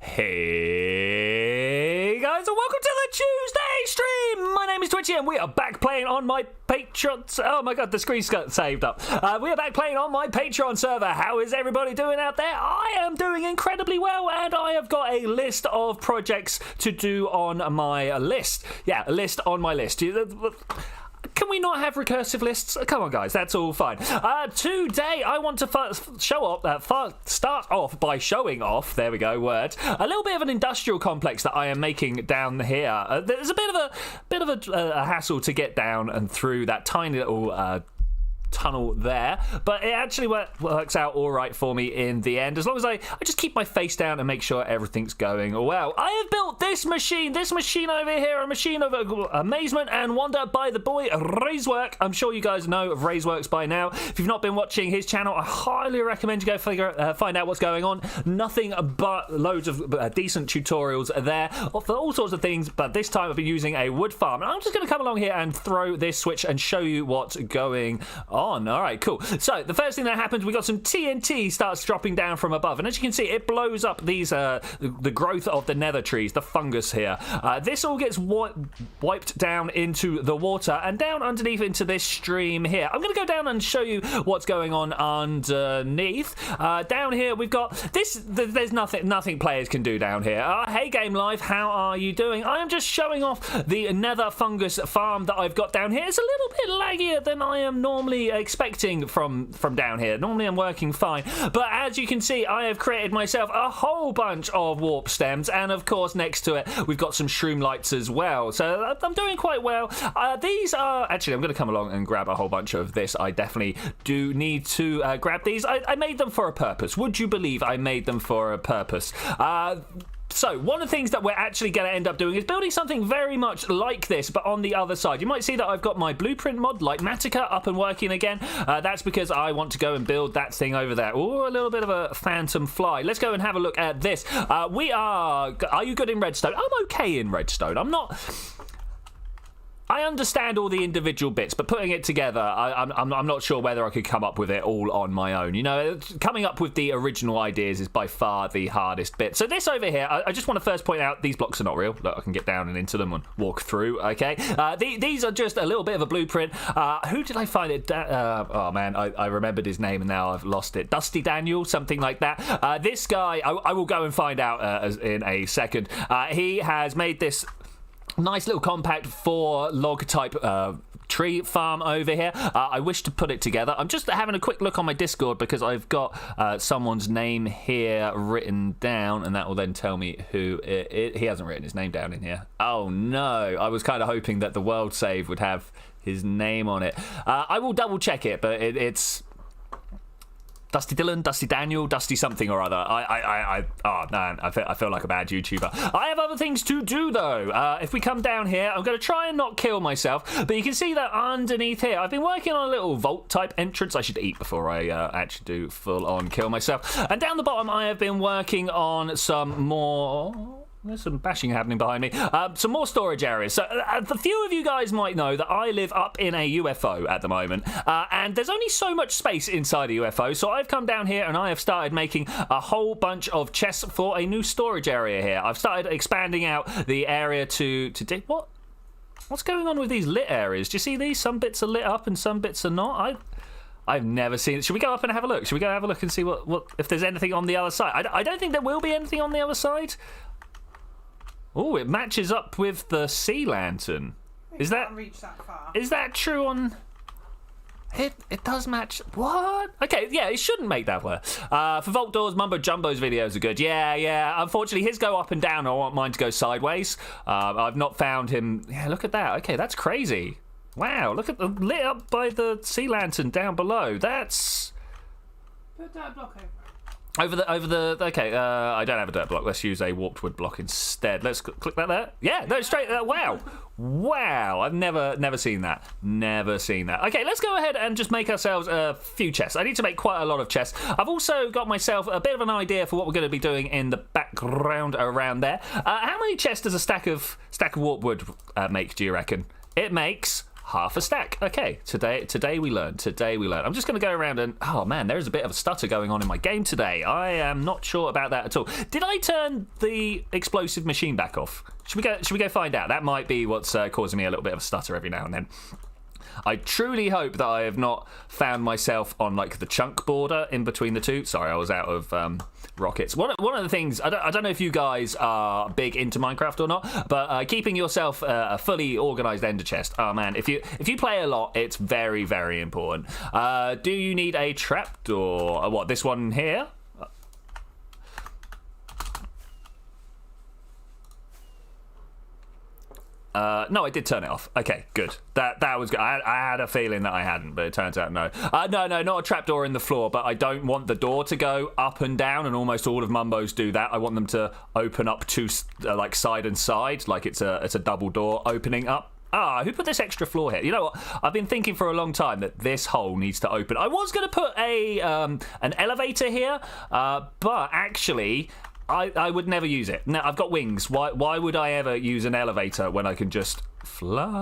Hey guys, and welcome to the Tuesday stream! My name is Twitchi and we are back playing on my Patreon... Oh my god, the screen's got saved up. We are back playing on my Patreon server. How is everybody doing out there? I am doing incredibly well, and I have got a list of projects to do on my list. Yeah, a list on my list. Can we not have recursive lists? Come on, guys, that's all fine. Today, I want to start off by showing off, there we go, word, a little bit of an industrial complex that I am making down here. There's a bit of a hassle to get down and through that tiny little tunnel there, but it actually works out all right for me in the end, as long as I just keep my face down and make sure everything's going well. I have built this machine over here, a machine of amazement and wonder by the boy Razework. I'm sure you guys know of Razeworks by now. If you've not been watching his channel, I highly recommend you go find out what's going on. Nothing but loads of decent tutorials there for all sorts of things, but this time I've been using a wood farm, and I'm just going to come along here and throw this switch and show you what's going on. All right, cool. So the first thing that happens, we got some TNT starts dropping down from above, and as you can see, it blows up these the growth of the nether trees, the fungus here. This all gets wiped down into the water and down underneath into this stream here. I'm going to go down and show you what's going on underneath. Down here we've got this. There's nothing players can do down here. Hey Game Live, how are you doing? I am just showing off the nether fungus farm that I've got down here. It's a little bit laggier than I am normally expecting from down here. Normally I'm working fine, but as you can see, I have created myself a whole bunch of warp stems, and of course next to it we've got some shroom lights as well, so I'm doing quite well. These are actually, I'm going to come along and grab a whole bunch of this. I definitely do need to grab these. I made them for a purpose. Would you believe I made them for a purpose? So, one of the things that we're actually going to end up doing is building something very much like this, but on the other side. You might see that I've got my blueprint mod, Lightmatica, up and working again. That's because I want to go and build that thing over there. Oh, a little bit of a phantom fly. Let's go and have a look at this. Are you good in redstone? I'm okay in redstone. I understand all the individual bits, but putting it together, I'm not sure whether I could come up with it all on my own. You know, coming up with the original ideas is by far the hardest bit. So this over here, I just want to first point out, these blocks are not real. Look, I can get down and into them and walk through, okay? These are just a little bit of a blueprint. Who did I find it? Oh, man, I remembered his name and now I've lost it. Dusty Daniel, something like that. This guy, I will go and find out in a second. He has made this nice little compact 4 log type tree farm over here. I wish to put it together. I'm just having a quick look on my Discord because I've got someone's name here written down, and that will then tell me who he hasn't written his name down in here. Oh no, I was kind of hoping that the world save would have his name on it. I will double check it, but it's Dusty Dylan, Dusty Daniel, Dusty something or other. Oh man, I feel like a bad YouTuber. I have other things to do though. If we come down here, I'm going to try and not kill myself, but you can see that underneath here, I've been working on a little vault type entrance. I should eat before I actually do full on kill myself. And down the bottom, I have been working on some more... There's some bashing happening behind me. Some more storage areas. So a few of you guys might know that I live up in a UFO at the moment, and there's only so much space inside a UFO, so I've come down here and I have started making a whole bunch of chests for a new storage area here. I've started expanding out the area to dig. What's going on with these lit areas? Do you see these? Some bits are lit up and some bits are not. I've never seen it. Should we go up and have a look? Should we go have a look and see what if there's anything on the other side? I don't think there will be anything on the other side. Oh, it matches up with the sea lantern. Is that true on... It does match... What? Okay, yeah, it shouldn't make that work. For Vault Doors, Mumbo Jumbo's videos are good. Yeah. Unfortunately, his go up and down. I want mine to go sideways. I've not found him... Yeah, look at that. Okay, that's crazy. Wow, look at the lit up by the sea lantern down below. That's... Put that block over. Over the. Okay, I don't have a dirt block. Let's use a warped wood block instead. Let's click that there. Yeah, no, straight. Wow. I've never seen that. Never seen that. Okay, let's go ahead and just make ourselves a few chests. I need to make quite a lot of chests. I've also got myself a bit of an idea for what we're going to be doing in the background around there. How many chests does a stack of warped wood make? Do you reckon? It makes half a stack. Okay, today we learn. I'm just going to go around and... Oh, man, there is a bit of a stutter going on in my game today. I am not sure about that at all. Did I turn the explosive machine back off? Should we go find out? That might be what's causing me a little bit of a stutter every now and then. I truly hope that I have not found myself on, like, the chunk border in between the two. Sorry, I was out of rockets. One of the things, I don't know if you guys are big into Minecraft or not, but keeping yourself a fully organised ender chest, oh man, if you play a lot, it's very, very important. Do you need a trapdoor? What, this one here? No, I did turn it off. Okay, good. That was good. I had a feeling that I hadn't, but it turns out no. No, not a trapdoor in the floor, but I don't want the door to go up and down, and almost all of Mumbo's do that. I want them to open up to like side and side, like it's a double door opening up. Who put this extra floor here? You know what? I've been thinking for a long time that this hole needs to open. I was going to put an elevator here, but actually... I would never use it. Now, I've got wings. Why would I ever use an elevator when I can just fly?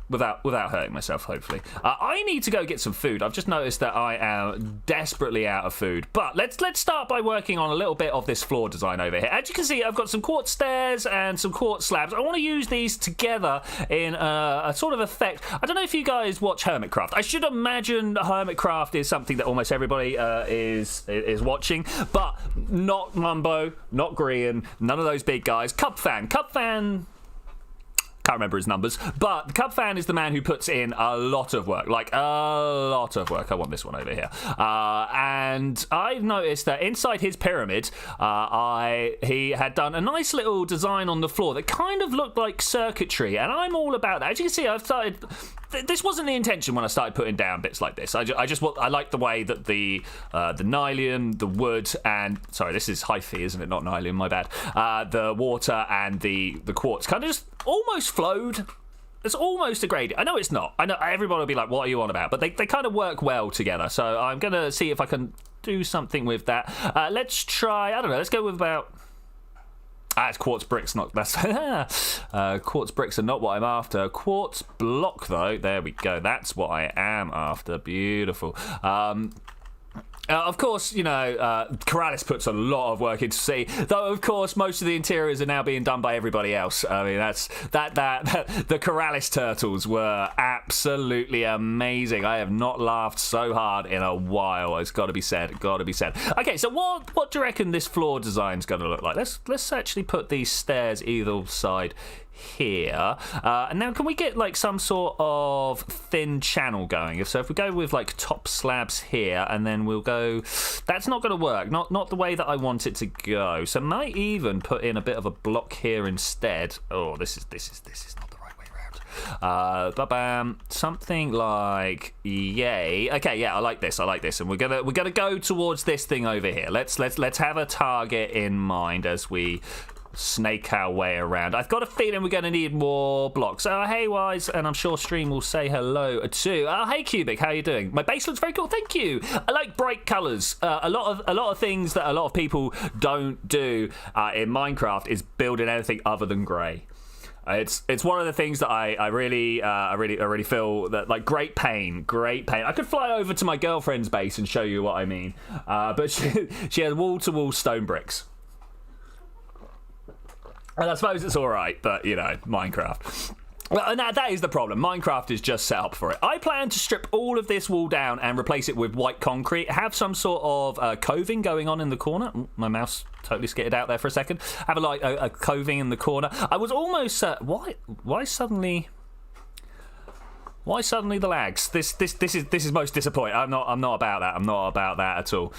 Without hurting myself, hopefully. I need to go get some food. I've just noticed that I am desperately out of food. But let's start by working on a little bit of this floor design over here. As you can see, I've got some quartz stairs and some quartz slabs. I want to use these together in a sort of effect. I don't know if you guys watch Hermitcraft. I should imagine Hermitcraft is something that almost everybody is watching, but not Mumbo, not Grian, none of those big guys. Cubfan. Can't remember his numbers, but the Cubfan is the man who puts in a lot of work, like a lot of work. I want this one over here. And I've noticed that inside his pyramid, he had done a nice little design on the floor that kind of looked like circuitry, and I'm all about that. As you can see, I've started... This wasn't the intention when I started putting down bits like this. I like the way that the nylium, the wood, and sorry, this is hyphae, isn't it? Not nylium, my bad. The water and the quartz kind of just almost flowed. It's almost a gradient. I know it's not. I know everybody will be like, "What are you on about?" But they kind of work well together. So I'm gonna see if I can do something with that. Let's try. I don't know. Let's go with about. It's quartz bricks, not that's quartz bricks are not what I'm after. Quartz block though, there we go. That's what I am after. Beautiful. Of course, you know, Corralis puts a lot of work into sea, though of course most of the interiors are now being done by everybody else. I mean, the Corralis turtles were absolutely amazing. I have not laughed so hard in a while. It's got to be said. Okay, so what do you reckon this floor design's going to look like? Let's actually put these stairs either side here, and now can we get like some sort of thin channel going? If we go with like top slabs here, and then we'll go, that's not going to work, not the way that I want it to go. So might even put in a bit of a block here instead. Oh, this is not the right way around. Bam, something like yay. Okay, yeah, I like this, and we're gonna go towards this thing over here. Let's have a target in mind as we snake our way around. I've got a feeling we're going to need more blocks. Hey Wise, and I'm sure Stream will say hello too. Hey Cubic, how are you doing? My base looks very cool, thank you. I like bright colours. A lot of things that a lot of people don't do in Minecraft is building anything other than grey. It's one of the things that I really feel that, like, great pain. I could fly over to my girlfriend's base and show you what I mean, but she has wall-to-wall stone bricks. And I suppose it's all right, but, you know, Minecraft. Well, and that is the problem. Minecraft is just set up for it. I plan to strip all of this wall down and replace it with white concrete. Have some sort of coving going on in the corner. My mouse totally skittered out there for a second. Have a coving in the corner. I was almost... Why suddenly the lags? This is most disappointing. I'm not about that. I'm not about that at all.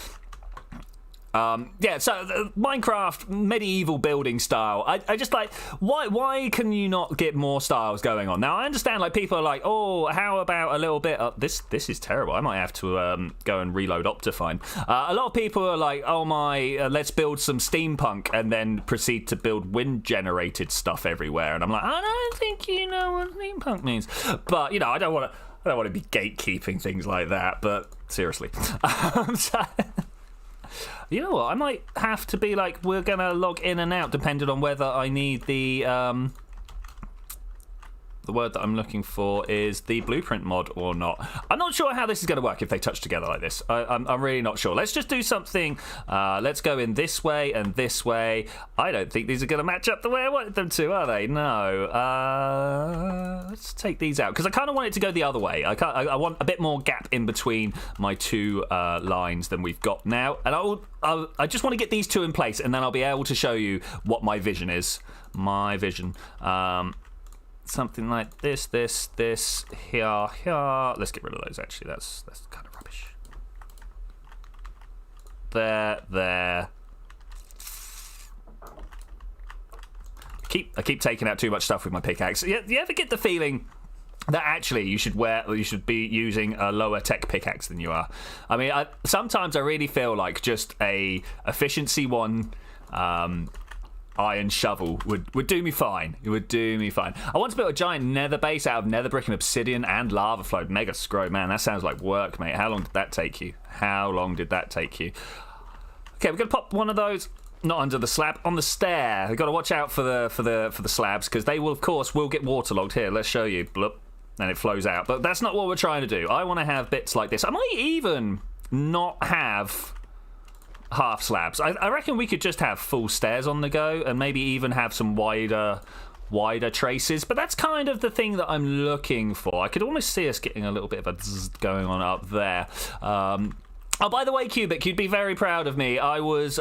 Yeah, so Minecraft medieval building style. I just like, why can you not get more styles going on? Now I understand like people are like, oh, how about a little bit of this is terrible. I might have to go and reload Optifine. A lot of people are like, oh my, let's build some steampunk and then proceed to build wind generated stuff everywhere. And I'm like, I don't think you know what steampunk means. But you know, I don't want to be gatekeeping things like that, but seriously. You know what? I might have to be like, we're going to log in and out depending on whether I need the word that I'm looking for is the blueprint mod or not. I'm not sure how this is going to work if they touch together like this. I'm really not sure. Let's just do something. Let's go in this way and this way. I don't think these are going to match up the way I wanted them to, are they? No. Let's take these out because I kind of want it to go the other way. I want a bit more gap in between my two lines than we've got now. And I just want to get these two in place and then I'll be able to show you what my vision is. My vision. Something like this, here. Let's get rid of those, actually. That's kind of rubbish. There. I keep taking out too much stuff with my pickaxe. You ever get the feeling that actually you should be using a lower tech pickaxe than you are? I mean, sometimes I really feel like just a efficiency one iron shovel would do me fine. It would do me fine. I once built a giant nether base out of nether brick and obsidian and lava flow. Mega scroll, man. That sounds like work, mate. How long did that take you? Okay, we're gonna pop one of those. Not under the slab, on the stair. We've got to watch out for the slabs because they will, of course, get waterlogged. Here, let's show you. Bloop, and it flows out. But that's not what we're trying to do. I want to have bits like this. I might even not have half slabs. I reckon we could just have full stairs on the go and maybe even have some wider traces, but that's kind of the thing that I'm looking for. I could almost see us getting a little bit of a zzz going on up there. Oh, by the way, Cubic, you'd be very proud of me. I was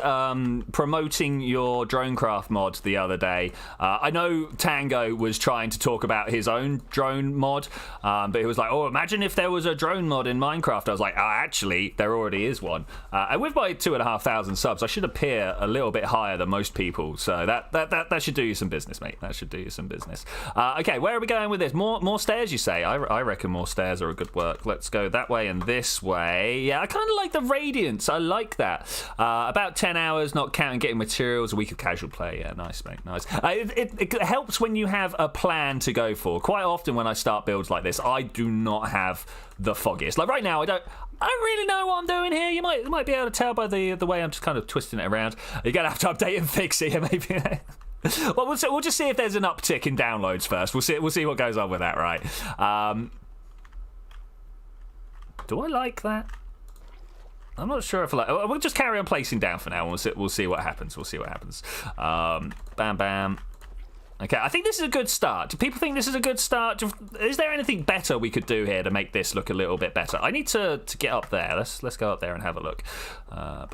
promoting your Dronecraft mod the other day. I know Tango was trying to talk about his own drone mod, but he was like, oh, imagine if there was a drone mod in Minecraft. I was like, actually, there already is one. And with my 2,500 subs, I should appear a little bit higher than most people. So that should do you some business, mate. That should do you some business. Okay, where are we going with this? More stairs, you say? I reckon more stairs are a good work. Let's go that way and this way. Yeah, I kind of like the radiance. I like that. About 10 hours, not counting getting materials, a week of casual play. Yeah, nice, mate, nice. It helps when you have a plan to go for. Quite often when I start builds like this, I do not have the foggiest. Like right now, I don't really know what I'm doing here. You might be able to tell by the way I'm just kind of twisting it around. You're going to have to update and fix it, maybe. Well, we'll just see if there's an uptick in downloads first. We'll see what goes on with that, right? Do I like that? I'm not sure if I like. We'll just carry on placing down for now. We'll see what happens. Bam, bam. Okay, I think this is a good start. Do people think this is a good start? Is there anything better we could do here to make this look a little bit better? I need to get up there. Let's go up there and have a look. I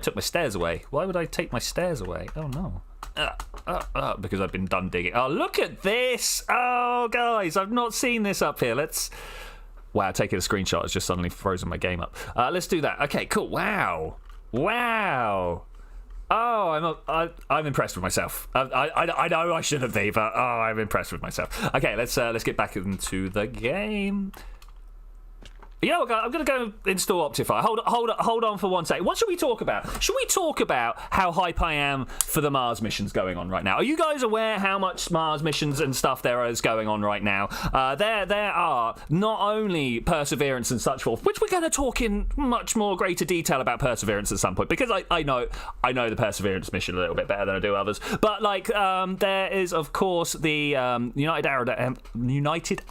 took my stairs away. Why would I take my stairs away? Oh no. Because I've been done digging. Oh, look at this. Oh, guys, I've not seen this up here. Wow, taking a screenshot has just suddenly frozen my game up. Let's do that. Okay, cool. Wow. Oh, I'm impressed with myself. I know I shouldn't be, but I'm impressed with myself. Okay, let's get back into the game. You know what, I'm going to go install Optifine. Hold on for 1 second. What should we talk about? Should we talk about how hype I am for the Mars missions going on right now? Are you guys aware how much Mars missions and stuff there is going on right now? There are not only Perseverance and such forth, which we're going to talk in much more greater detail about Perseverance at some point, because I know the Perseverance mission a little bit better than I do others. But like there is, of course, the United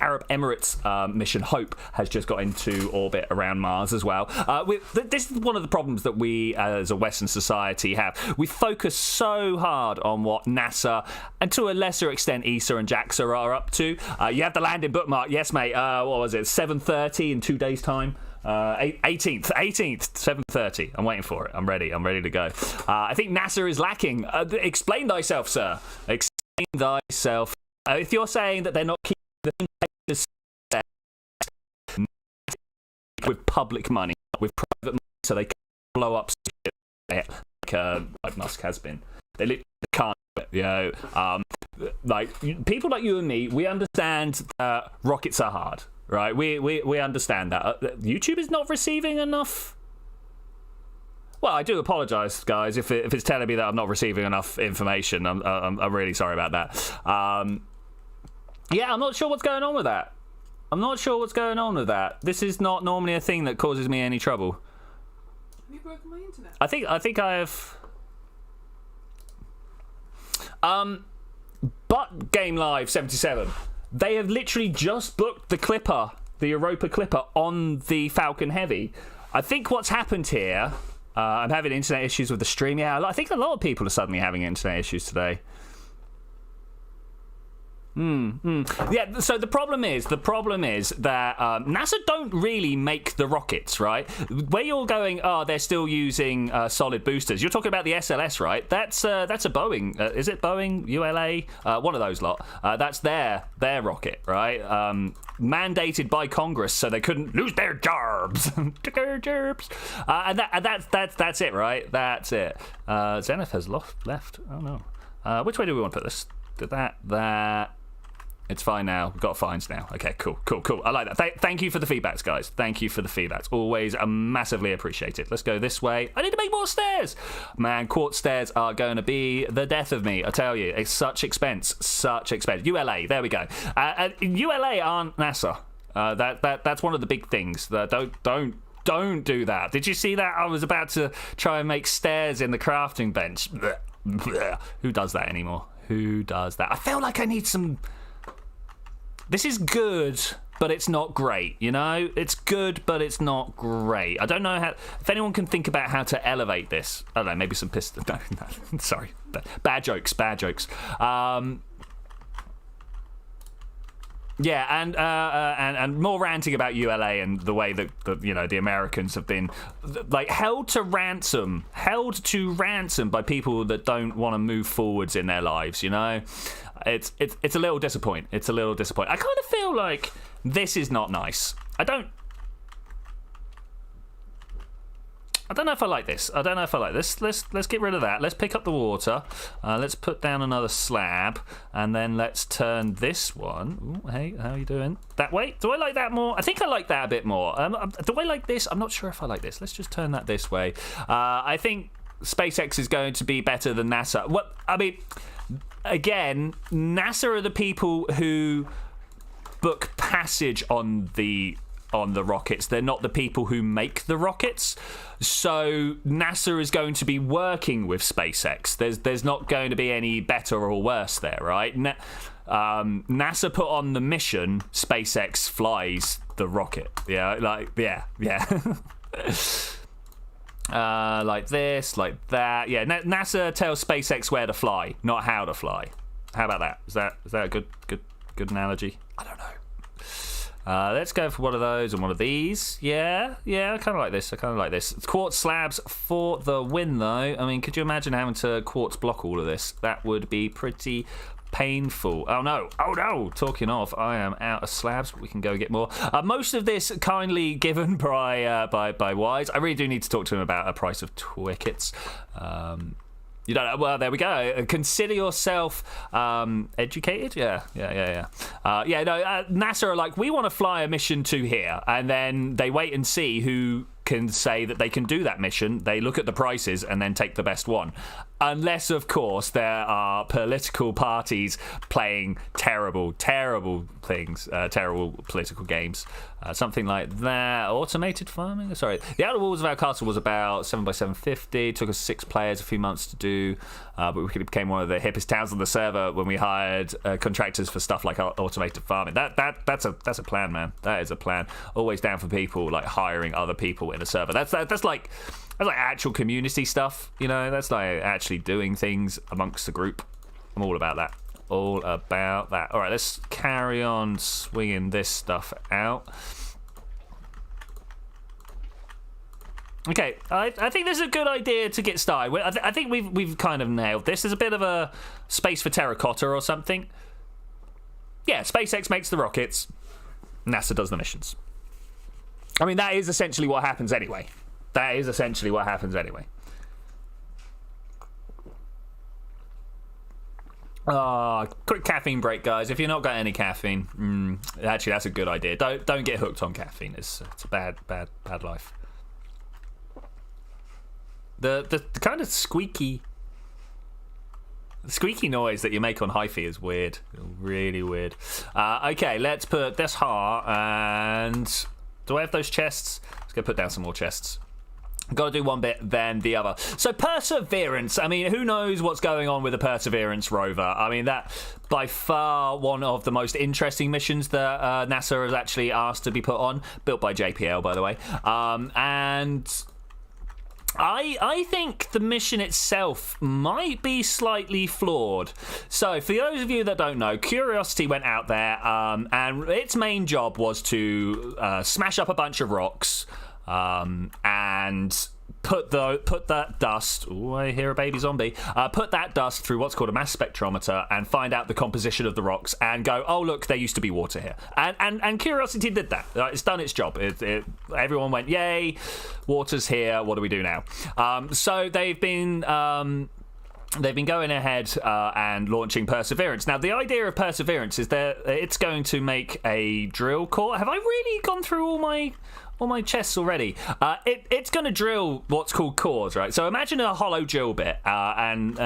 Arab Emirates mission Hope has just got into orbit around Mars as well. This is one of the problems that we as a Western society have. We focus so hard on what NASA and to a lesser extent ESA and JAXA are up to. You have the landing bookmark. Yes, mate. What was it? 7:30 in 2 days' time. 18th, 7:30. I'm waiting for it. I'm ready to go. I think NASA is lacking. Explain thyself, sir. Explain thyself. If you're saying that they're not keeping the with public money, with private money, so they can blow up shit. like Musk has been. They literally can't do it, you know. Like people like you and me, we understand that rockets are hard, right? We understand that. YouTube is not receiving enough. Well, I do apologise, guys, if it's telling me that I'm not receiving enough information. I'm really sorry about that. Yeah, I'm not sure what's going on with that. This is not normally a thing that causes me any trouble. Have you broken my internet? I think I have. But Game Live 77, they have literally just booked the Europa Clipper on the Falcon Heavy. I think what's happened here. I'm having internet issues with the stream. Yeah, I think a lot of people are suddenly having internet issues today. Yeah, so the problem is that NASA don't really make the rockets, right? Where you're going, they're still using solid boosters. You're talking about the SLS, right? That's a Boeing. Is it Boeing, ULA? One of those lot. That's their rocket, right? Mandated by Congress so they couldn't lose their jobs. And that's it, right? That's it. Zenith has left. Oh no. Which way do we want to put this? That. It's fine now. We've got fines now. Okay, cool. I like that. Thank you for the feedbacks, guys. Thank you for the feedbacks. Always massively appreciated. Let's go this way. I need to make more stairs. Man, quartz stairs are going to be the death of me. I tell you, it's such expense. ULA. There we go. ULA aren't NASA. That's one of the big things. Don't do that. Did you see that? I was about to try and make stairs in the crafting bench. Who does that anymore? Who does that? I feel like I need some. This is good, but it's not great, you know? It's good, but it's not great. I don't know how... If anyone can think about how to elevate this. I don't know, maybe some piston... No, sorry. Bad jokes. Yeah, and more ranting about ULA and the way that the Americans have been like held to ransom by people that don't want to move forwards in their lives. You know, it's a little disappointing. I kind of feel like this is not nice. I don't know if I like this. Let's get rid of that. Let's pick up the water. Let's put down another slab. And then let's turn this one. Ooh, hey, how are you doing? That way? Do I like that more? I think I like that a bit more. Do I like this? I'm not sure if I like this. Let's just turn that this way. I think SpaceX is going to be better than NASA. What? I mean, again, NASA are the people who book passage on the rockets. They're not the people who make the rockets. So NASA is going to be working with SpaceX. There's not going to be any better or worse there, right? NASA put on the mission, SpaceX flies the rocket. Yeah. Like this, like that. Yeah, NASA tells SpaceX where to fly, not how to fly. How about that? Is that a good analogy? I don't know. Let's go for one of those and one of these. Yeah, I kind of like this. Quartz slabs for the win, though. I mean, could you imagine having to quartz block all of this? That would be pretty painful. Oh no. Talking of, I am out of slabs, but we can go get more. Most of this kindly given by Wise. I really do need to talk to him about a price of Twickets. You don't know. Well, there we go. Consider yourself educated. Yeah. NASA are like, we want to fly a mission to here, and then they wait and see who can say that they can do that mission. They look at the prices and then take the best one. Unless, of course, there are political parties playing terrible things, terrible political games. Something like that. Automated farming? Sorry. The Outer Walls of our castle was about 7x750. Took us 6 players a few months to do. But we became one of the hippest towns on the server when we hired contractors for stuff like automated farming. That's a plan, man. That is a plan. Always down for people, like hiring other people in a server. That's like actual community stuff, you know. That's like actually doing things amongst the group. I'm all about that. All right, let's carry on swinging this stuff out. Okay, I think this is a good idea to get started. I think we've kind of nailed this. There's a bit of a space for terracotta or something. Yeah, SpaceX makes the rockets. NASA does the missions. I mean, that is essentially what happens anyway. Quick caffeine break, guys. If you're not got any caffeine, actually, that's a good idea. Don't get hooked on caffeine. It's a bad life. The kind of squeaky noise that you make on hi-fi is weird, really weird. Okay, let's put this here, and do I have those chests? Let's go put down some more chests. Got to do one bit, then the other. So Perseverance, I mean, who knows what's going on with the Perseverance rover? I mean, that by far one of the most interesting missions that NASA has actually asked to be put on, built by JPL, by the way. And I think the mission itself might be slightly flawed. So for those of you that don't know, Curiosity went out there, and its main job was to smash up a bunch of rocks, and put that dust. Oh, I hear a baby zombie. Put that dust through what's called a mass spectrometer and find out the composition of the rocks and go, oh look, there used to be water here. And Curiosity did that. It's done its job. Everyone went, yay, water's here. What do we do now? So they've been going ahead and launching Perseverance. Now, the idea of Perseverance is that it's going to make a drill core. Have I really gone through all my chests already? It's going to drill what's called cores, right? So imagine a hollow drill bit, and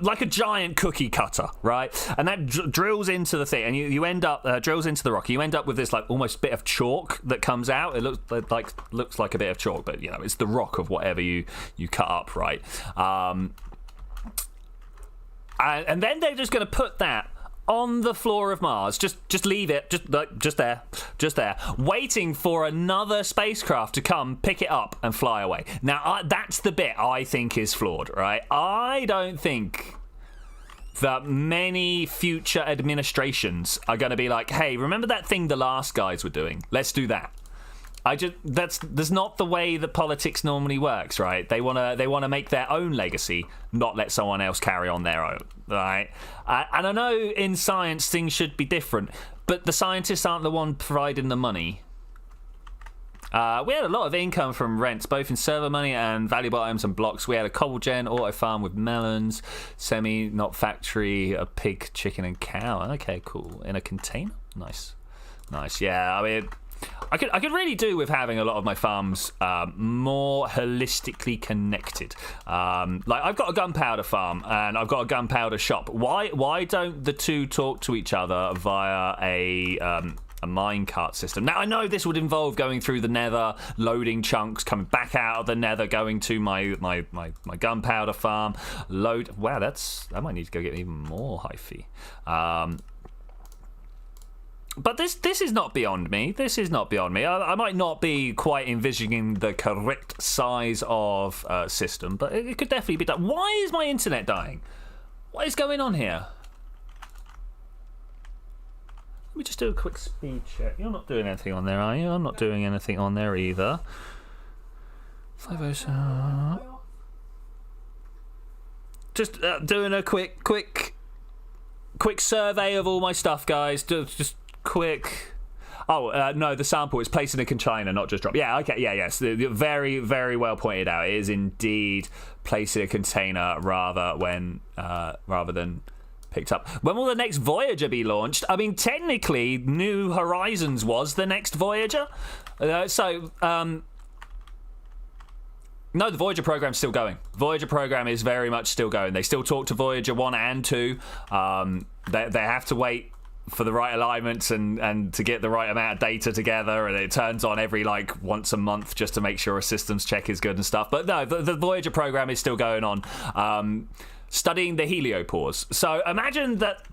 like a giant cookie cutter, right? And that drills into the thing, and you end up drills into the rock. You end up with this like almost bit of chalk that comes out. It looks like a bit of chalk, but it's the rock of whatever you cut up, right? And then they're just going to put that on the floor of Mars. Just leave it, just there, waiting for another spacecraft to come pick it up and fly away. Now, that's the bit I think is flawed, right? I don't think that many future administrations are going to be like, hey, remember that thing the last guys were doing? Let's do that. That's not the way that politics normally works, right? They wanna make their own legacy, not let someone else carry on their own, right? And I know in science things should be different, but the scientists aren't the one providing the money. We had a lot of income from rents, both in server money and valuable items and blocks. We had a cobble gen, auto farm with melons, semi, not factory, a pig, chicken, and cow. Okay, cool. In a container, nice. Yeah, I mean, I could really do with having a lot of my farms more holistically connected. Like I've got a gunpowder farm and I've got a gunpowder shop. Why don't the two talk to each other via a minecart system? Now I know this would involve going through the nether, loading chunks, coming back out of the nether, going to my gunpowder farm, load. Wow, I might need to go get even more hi-fi. But this is not beyond me. I might not be quite envisioning the correct size of system, but it could definitely be done. Why is my internet dying? What is going on here? Let me just do a quick speed check. You're not doing anything on there, are you? I'm not doing anything on there either. 507. Just doing a quick survey of all my stuff, guys. Just quick. No, the sample is placed in a container, not just drop. Yeah, okay, yes. Very, very well pointed out. It is indeed placed in a container rather than picked up. When will the next Voyager be launched? I mean, technically, New Horizons was the next Voyager. No, the Voyager program's still going. Voyager program is very much still going. They still talk to Voyager 1 and 2. They have to wait for the right alignments and to get the right amount of data together, and it turns on every once a month just to make sure a systems check is good and stuff. But no, the Voyager program is still going on, studying the Heliopause. So imagine that.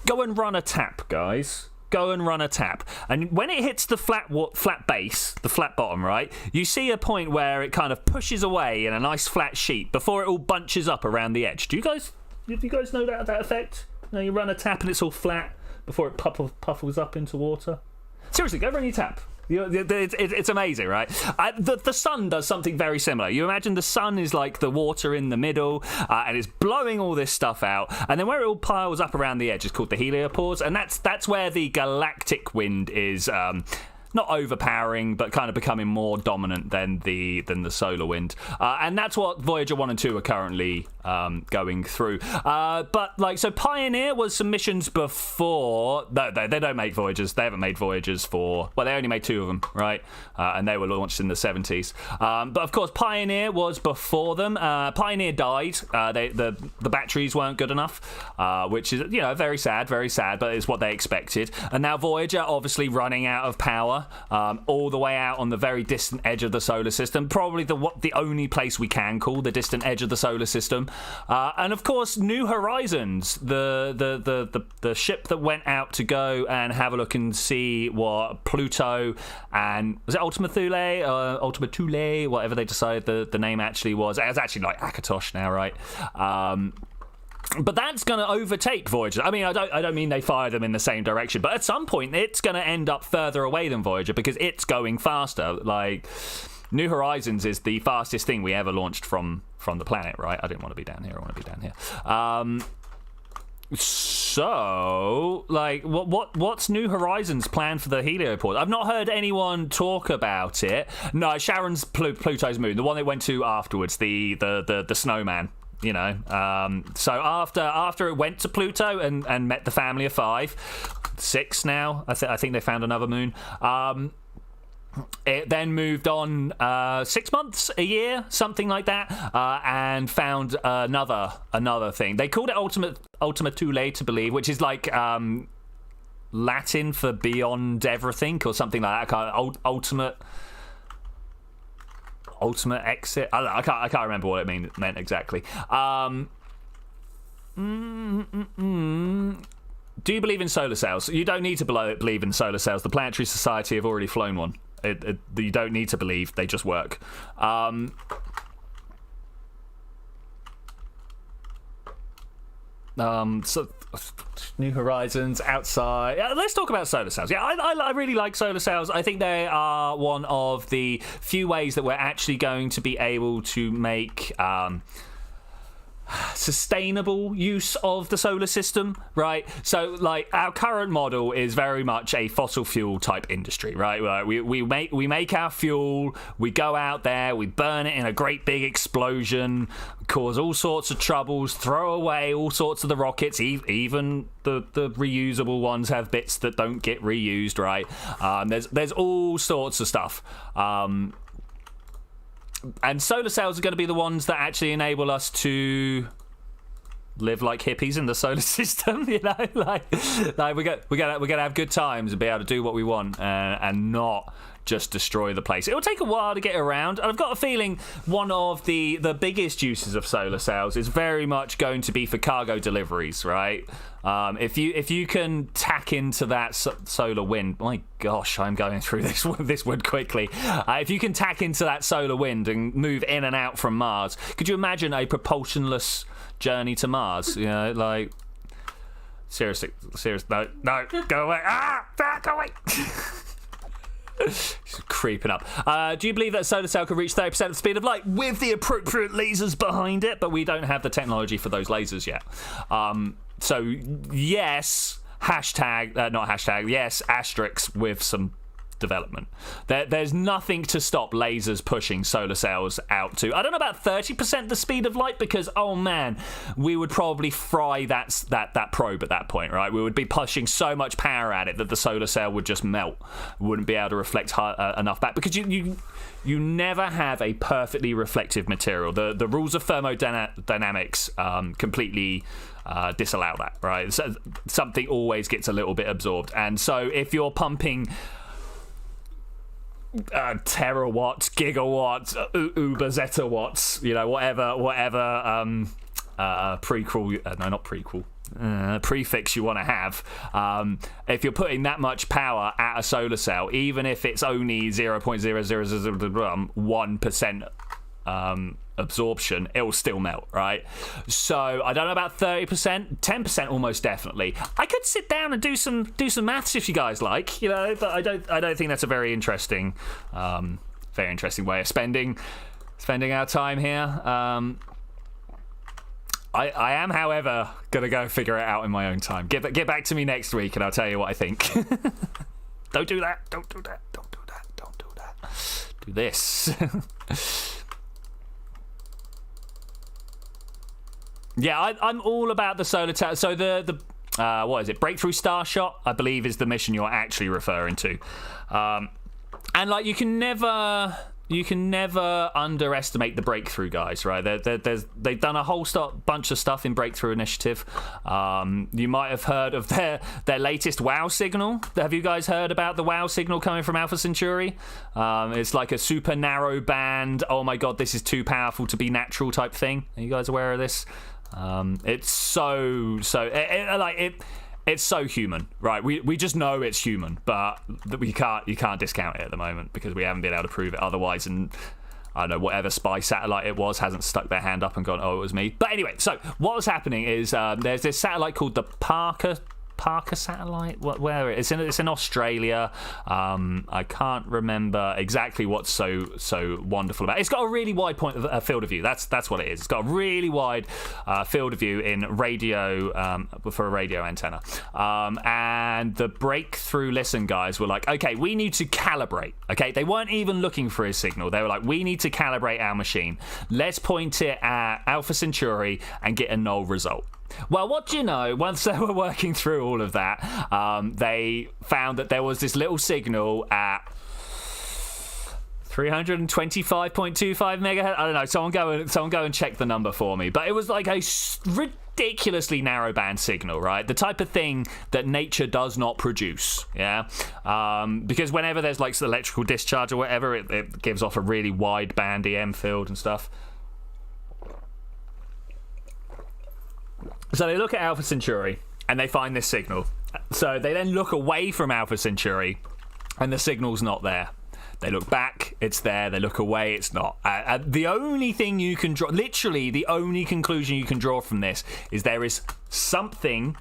Go and run a tap, guys. Go and run a tap, and when it hits the flat base, the flat bottom, right, you see a point where it kind of pushes away in a nice flat sheet before it all bunches up around the edge. Do you guys know that effect? You run a tap and it's all flat before it puffles up into water. Seriously, go run your tap. It's amazing, right? The sun does something very similar. You imagine the sun is like the water in the middle, and it's blowing all this stuff out, and then where it all piles up around the edge is called the Heliopause, and that's where the galactic wind is not overpowering, but kind of becoming more dominant than the solar wind. And that's what Voyager 1 and 2 are currently going through. But like, so Pioneer was some missions before. No, they don't make Voyagers. They haven't made Voyagers for, well, they only made 2 of them, right? And they were launched in the 70s. But of course, Pioneer was before them. Pioneer died. The batteries weren't good enough, which is, you know, very sad, but it's what they expected. And now Voyager, obviously running out of power, all the way out on the very distant edge of the solar system, probably the only place we can call the distant edge of the solar system. And of course, New Horizons, the ship that went out to go and have a look and see what Pluto and, was it Ultima Thule, whatever they decided the name actually was. It's actually like Akatosh now, right? But that's going to overtake Voyager. I mean, I don't mean they fire them in the same direction, but at some point it's going to end up further away than Voyager because it's going faster. Like, New Horizons is the fastest thing we ever launched from the planet, right? I didn't want to be down here. I want to be down here. So, like, what's New Horizons' plan for the Heliopause? I've not heard anyone talk about it. No, Sharon's Pluto's moon, the one they went to afterwards, the snowman. You know, so after it went to Pluto and met the family of 5, 6 now. I think they found another moon. It then moved on 6 months, a year, something like that, and found another thing. They called it Ultima Thule, to believe, which is like Latin for beyond everything or something like that. Ultimate exit. I don't know, I can't remember what it meant exactly. Do you believe in solar sails? You don't need to believe in solar sails. The Planetary Society have already flown one. You don't need to believe. They just work. So New Horizons, outside. Let's talk about solar sails. Yeah, I really like solar sails. I think they are one of the few ways that we're actually going to be able to make sustainable use of the solar system, right? So, like, our current model is very much a fossil fuel type industry, right? We make our fuel, we go out there, we burn it in a great big explosion, cause all sorts of troubles, throw away all sorts of the rockets, even the reusable ones have bits that don't get reused, right? There's all sorts of stuff. And solar sails are going to be the ones that actually enable us to live like hippies in the solar system, you know, like we're gonna have good times and be able to do what we want and not just destroy the place. It will take a while to get around. I've got a feeling one of the biggest uses of solar sails is very much going to be for cargo deliveries, right? If you can tack into that solar wind, my gosh, I'm going through this wood quickly. If you can tack into that solar wind and move in and out from Mars, could you imagine a propulsionless journey to Mars? You know, like, seriously, no, go away, go away. She's creeping up. Do you believe that a solar sail could reach 30% of the speed of light with the appropriate lasers behind it? But we don't have the technology for those lasers yet. So yes, yes, asterisk with some development. There's nothing to stop lasers pushing solar sails out to, I don't know, about 30% the speed of light, because, oh man, we would probably fry that probe at that point, right? We would be pushing so much power at it that the solar sail would just melt. Wouldn't be able to reflect enough back, because you never have a perfectly reflective material. The rules of thermodynamics completely disallow that, right? So something always gets a little bit absorbed, and so if you're pumping terawatts, gigawatts, uber zetawatts, you know, whatever prefix you want to have, if you're putting that much power at a solar cell, even if it's only 0.00001% absorption, it will still melt, right? So I don't know about 30%, 10% almost definitely. I could sit down and do some maths if you guys like, you know, but I don't think that's a very interesting way of spending our time here. I am, however, gonna go figure it out in my own time. Get back to me next week and I'll tell you what I think. Don't do that. Don't do that. Don't do that. Don't do that. Do this. Yeah, I'm all about the solar tower. So the what is it? Breakthrough Starshot, I believe, is the mission you're actually referring to. And like you can never underestimate the Breakthrough guys, right? They've done a whole bunch of stuff in Breakthrough Initiative. You might have heard of their latest WoW signal. Have you guys heard about the WoW signal coming from Alpha Centauri? It's like a super narrow band. Oh my god, this is too powerful to be natural type thing. Are you guys aware of this? It's it's so human, right? We just know it's human, but you can't discount it at the moment because we haven't been able to prove it otherwise. And I don't know, whatever spy satellite it was hasn't stuck their hand up and gone, oh, it was me. But anyway, so what was happening is there's this satellite called the Parker satellite. Where it's in Australia. I can't remember exactly what's so wonderful about it. It's got a really wide field of view. That's what it is. It's got a really wide field of view in radio for a radio antenna. And the Breakthrough Listen guys were like, okay, we need to calibrate. Okay, they weren't even looking for a signal. They were like, we need to calibrate our machine. Let's point it at Alpha Centauri and get a null result. Well, what do you know? Once they were working through all of that, they found that there was this little signal at 325.25 megahertz. I don't know. Someone go and check the number for me. But it was like a ridiculously narrow band signal, right? The type of thing that nature does not produce. Yeah, because whenever there's like electrical discharge or whatever, it gives off a really wide band EM field and stuff. So they look at Alpha Centauri and they find this signal. So they then look away from Alpha Centauri and the signal's not there. They look back, it's there. They look away, it's not. The only thing you can draw, literally the only conclusion you can draw from this is there is something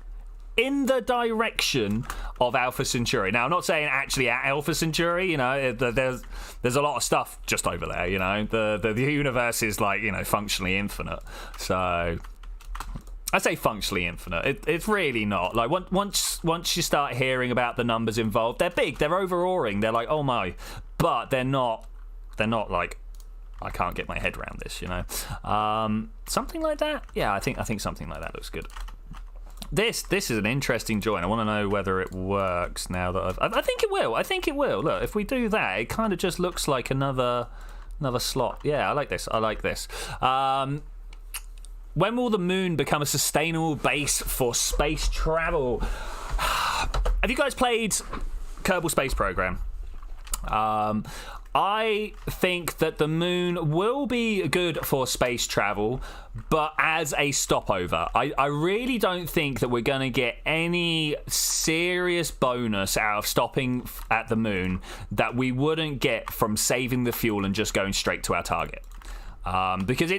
in the direction of Alpha Centauri. Now, I'm not saying actually at Alpha Centauri, you know, there's a lot of stuff just over there, you know. The universe is like, you know, functionally infinite. So I say functionally infinite. It's really not. Like once you start hearing about the numbers involved, they're big, they're overawing. They're like, oh my, but they're not like, I can't get my head around this, you know. Something like that. Yeah, I think something like that looks good. This is an interesting join. I want to know whether it works now that I think it will. I think it will. Look, if we do that, it kind of just looks like another slot. Yeah, I like this. When will the moon become a sustainable base for space travel? Have you guys played Kerbal Space Program? I think that the moon will be good for space travel, but as a stopover. I really don't think that we're going to get any serious bonus out of stopping at the moon that we wouldn't get from saving the fuel and just going straight to our target. Because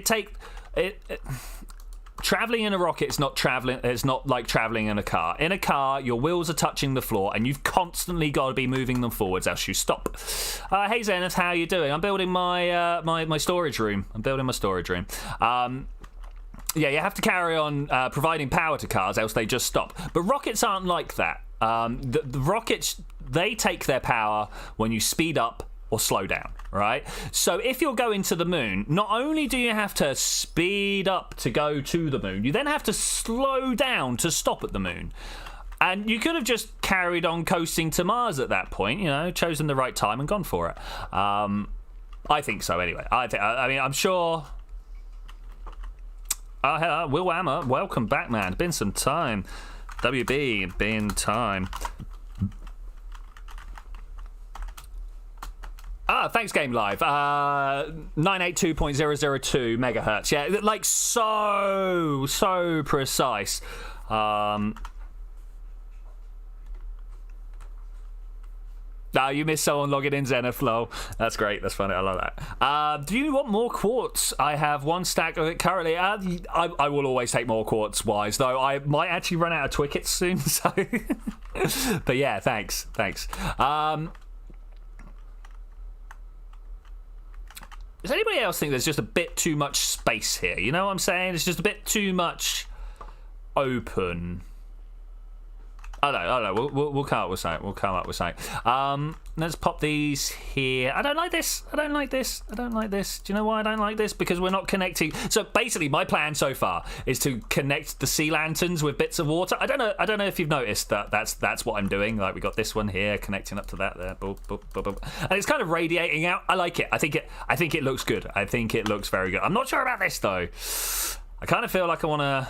traveling in a rocket is not traveling. It's not like traveling in a car. In a car, your wheels are touching the floor, and you've constantly got to be moving them forwards else you stop. Hey Zenith, how are you doing? I'm building my my storage room. Yeah, you have to carry on providing power to cars, else they just stop. But rockets aren't like that. The rockets, they take their power when you speed up or slow down, right? So if you're going to the moon, not only do you have to speed up to go to the moon, you then have to slow down to stop at the moon. And you could have just carried on coasting to Mars at that point, you know, chosen the right time and gone for it. I think so anyway. I mean, I'm sure... Will Hammer, welcome back, man. Been some time. WB, been time. Thanks, Game Live. 982.002 megahertz. Yeah, like so precise. You missed someone logging in, Zenith, lol. That's great. That's funny. I love that. Do you want more quartz? I have one stack of it currently. I will always take more quartz, wise, though I might actually run out of Twickets soon. So, but yeah, thanks. Does anybody else think there's just a bit too much space here? You know what I'm saying? It's just a bit too much open. Oh no. We'll come up with something. We'll come up with something. Let's pop these here. I don't like this. I don't like this. I don't like this. Do you know why I don't like this? Because we're not connecting. So basically, my plan so far is to connect the sea lanterns with bits of water. I don't know if you've noticed that. That's what I'm doing. Like we got this one here connecting up to that there. Boop, boop, boop, boop. And it's kind of radiating out. I like it. I think it looks good. I think it looks very good. I'm not sure about this though. I kind of feel like I want to.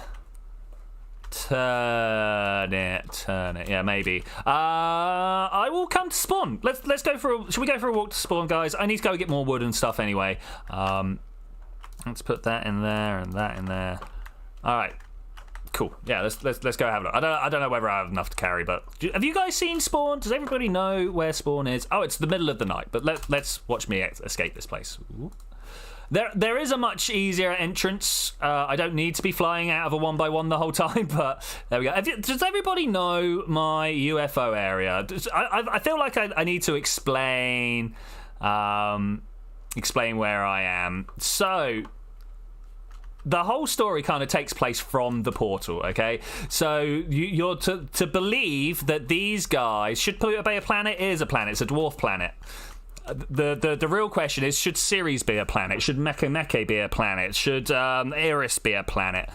Turn it. Yeah, maybe. I will come to spawn. Let's go for. Should we go for a walk to spawn, guys? I need to go get more wood and stuff anyway. Let's put that in there and that in there. All right. Cool. Yeah, let's go have a look. I don't know whether I have enough to carry, but have you guys seen spawn? Does everybody know where spawn is? Oh, it's the middle of the night. But let's watch me escape this place. Ooh. There is a much easier entrance. I don't need to be flying out of a 1x1 the whole time, but there we go. Does everybody know my UFO area? I feel like I need to explain where I am. So the whole story kind of takes place from the portal, okay? So you're to believe that these guys should Pluto be a planet. It is a planet. It's a dwarf planet. The real question is, should Ceres be a planet? Should Meke be a planet? Should Eris be a planet?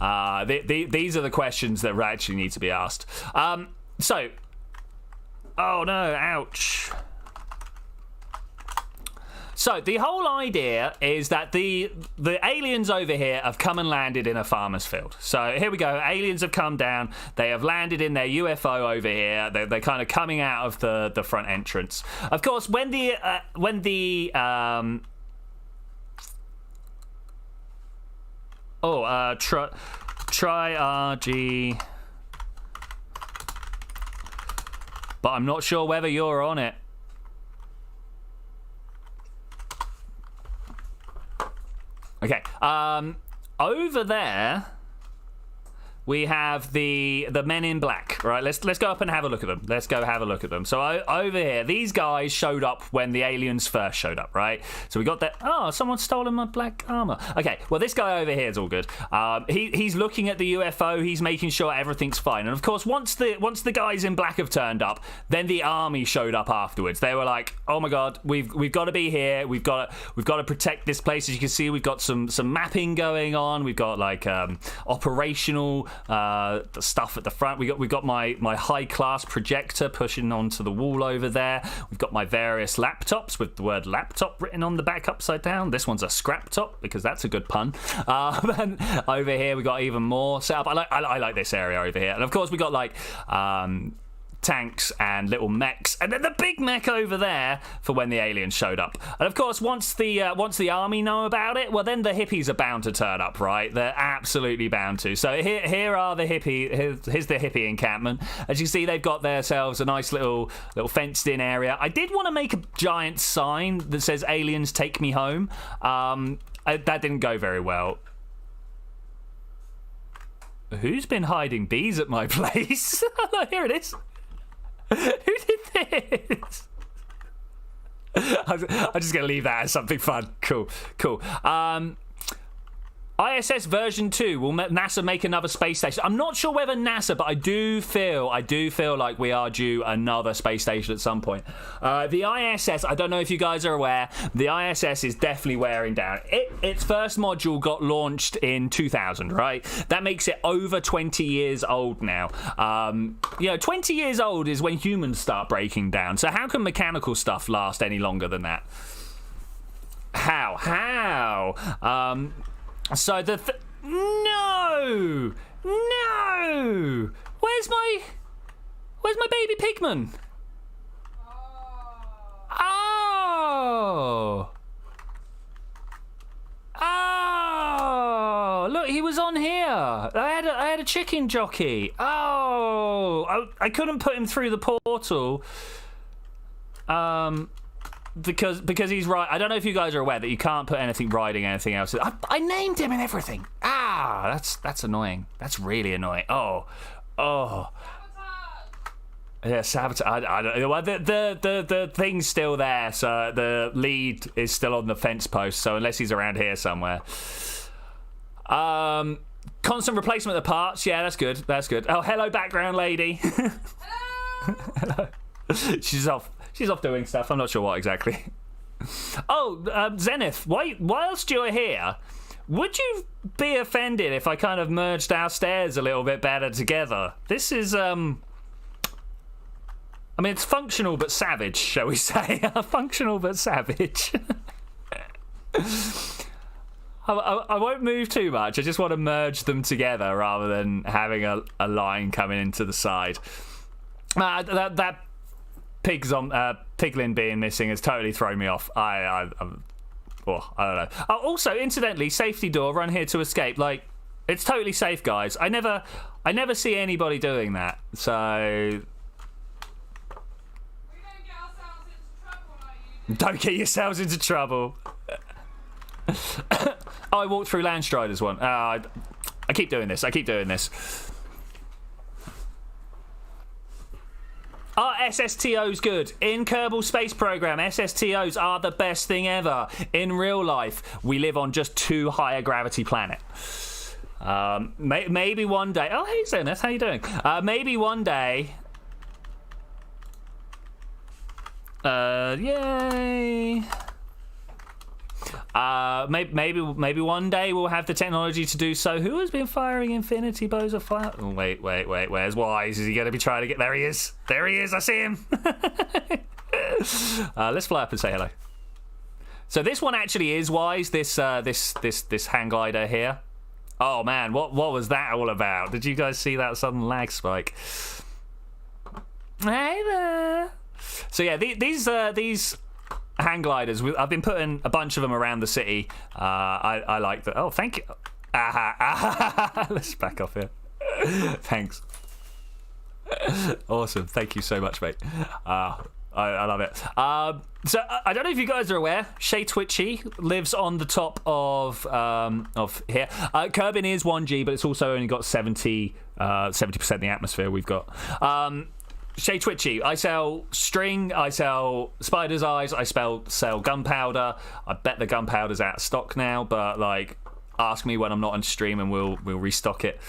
These are the questions that actually need to be asked. Oh no, ouch. So the whole idea is that the aliens over here have come and landed in a farmer's field. So here we go. Aliens have come down. They have landed in their UFO over here. They're kind of coming out of the front entrance. Of course, when the try RG, but I'm not sure whether you're on it. Okay, over there we have the men in black, right? Let's go up and have a look at them. Let's go have a look at them. So over here, these guys showed up when the aliens first showed up, right? So we got that. Oh, someone's stolen my black armor. Okay, well this guy over here is all good. He's looking at the UFO. He's making sure everything's fine. And of course, once the guys in black have turned up, then the army showed up afterwards. They were like, "Oh my God, we've got to be here. We've got to protect this place." As you can see, we've got some mapping going on. We've got like operational. The stuff at the front. We've got my high class projector pushing onto the wall over there. We've got my various laptops with the word laptop written on the back upside down. This one's a scrap top because that's a good pun. And over here we got even more set up. I like this area over here. And of course we got like tanks and little mechs, and then the big mech over there for when the aliens showed up. And of course, once the army know about it, well, then the hippies are bound to turn up, right? They're absolutely bound to. So here are the here's the hippie encampment. As you see, they've got themselves a nice little fenced-in area. I did want to make a giant sign that says "Aliens, take me home." That didn't go very well. Who's been hiding bees at my place? Here it is. Who did this? I'm just going to leave that as something fun. Cool. ISS version 2, will NASA make another space station? I'm not sure whether NASA, but I do feel like we are due another space station at some point. The ISS, I don't know if you guys are aware, the ISS is definitely wearing down. Its first module got launched in 2000, right? That makes it over 20 years old now. 20 years old is when humans start breaking down. So how can mechanical stuff last any longer than that? How? So no! Where's my baby Pigmen? Oh! Look, he was on here. I had a chicken jockey. Oh! I couldn't put him through the portal. Because he's right. I don't know if you guys are aware that you can't put anything riding anything else. I named him and everything. That's annoying. That's really annoying. Oh. Yeah, sabotage. I don't know. Well, the thing's still there, so the lead is still on the fence post. So unless he's around here somewhere, Constant replacement of parts. Yeah, that's good. That's good. Oh, hello, background lady. Hello. She's off doing stuff. I'm not sure what exactly. Oh, Zenith, whilst you're here, would you be offended if I kind of merged our stairs a little bit better together? This is, I mean, it's functional but savage, shall we say? Functional but savage. I won't move too much. I just want to merge them together rather than having a line coming into the side. That Pigmen being missing has totally thrown me off. I don't know. Oh, also, incidentally, safety door, run here to escape. Like, it's totally safe, guys. I never see anybody doing that. So don't get yourselves into trouble. Oh, I walked through Landstrider's one. I keep doing this. Are SSTOs good? In Kerbal Space Program, SSTOs are the best thing ever. In real life, we live on just too high a gravity planet. Maybe one day... Oh, hey, Zenith, how you doing? Maybe one day... Yay... maybe one day we'll have the technology to do so. Who has been firing infinity bows of fire? Oh, wait. Where's Wise? Is he going to be trying to get... There he is. I see him. Let's fly up and say hello. So this one actually is Wise. This hang glider here. Oh man, what was that all about? Did you guys see that sudden lag spike? Hey there. So yeah, these hang gliders, I've been putting a bunch of them around the city. I like that. Oh, thank you. Let's back off here. Thanks. Awesome. Thank you so much, mate. I love it. So I don't know if you guys are aware, Twitchi lives on the top of here. Kerbin is 1G, but it's also only got 70% of the atmosphere we've got. Twitchi, I sell string, I sell spider's eyes, I sell gunpowder. I bet the gunpowder's out of stock now, but like, ask me when I'm not on stream and we'll restock it.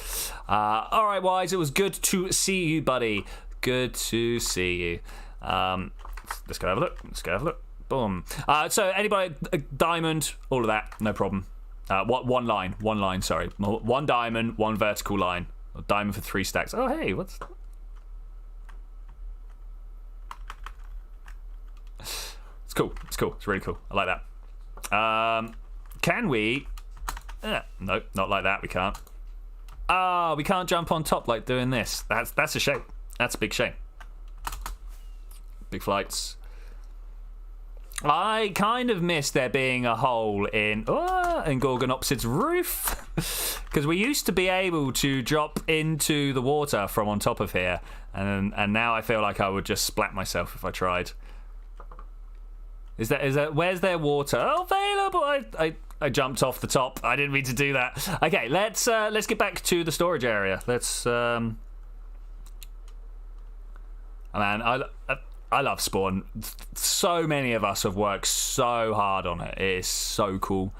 All right, Wise, it was good to see you, buddy. Good to see you. Let's go have a look. Boom. So anybody, diamond, all of that, no problem. One line. Sorry, one diamond, one vertical line. A diamond for 3 stacks. Oh hey, what's? It's cool. It's really cool. I like that. Can we? No, not like that. We can't. We can't jump on top like doing this. That's a shame. That's a big shame. Big flights. I kind of miss there being a hole in Gorgonopsid's roof, because we used to be able to drop into the water from on top of here, and now I feel like I would just splat myself if I tried. Is that where's their water? Oh, available. I jumped off the top. I didn't mean to do that. Okay, let's get back to the storage area. Let's man, I love Spawn. So many of us have worked so hard on it. It is so cool.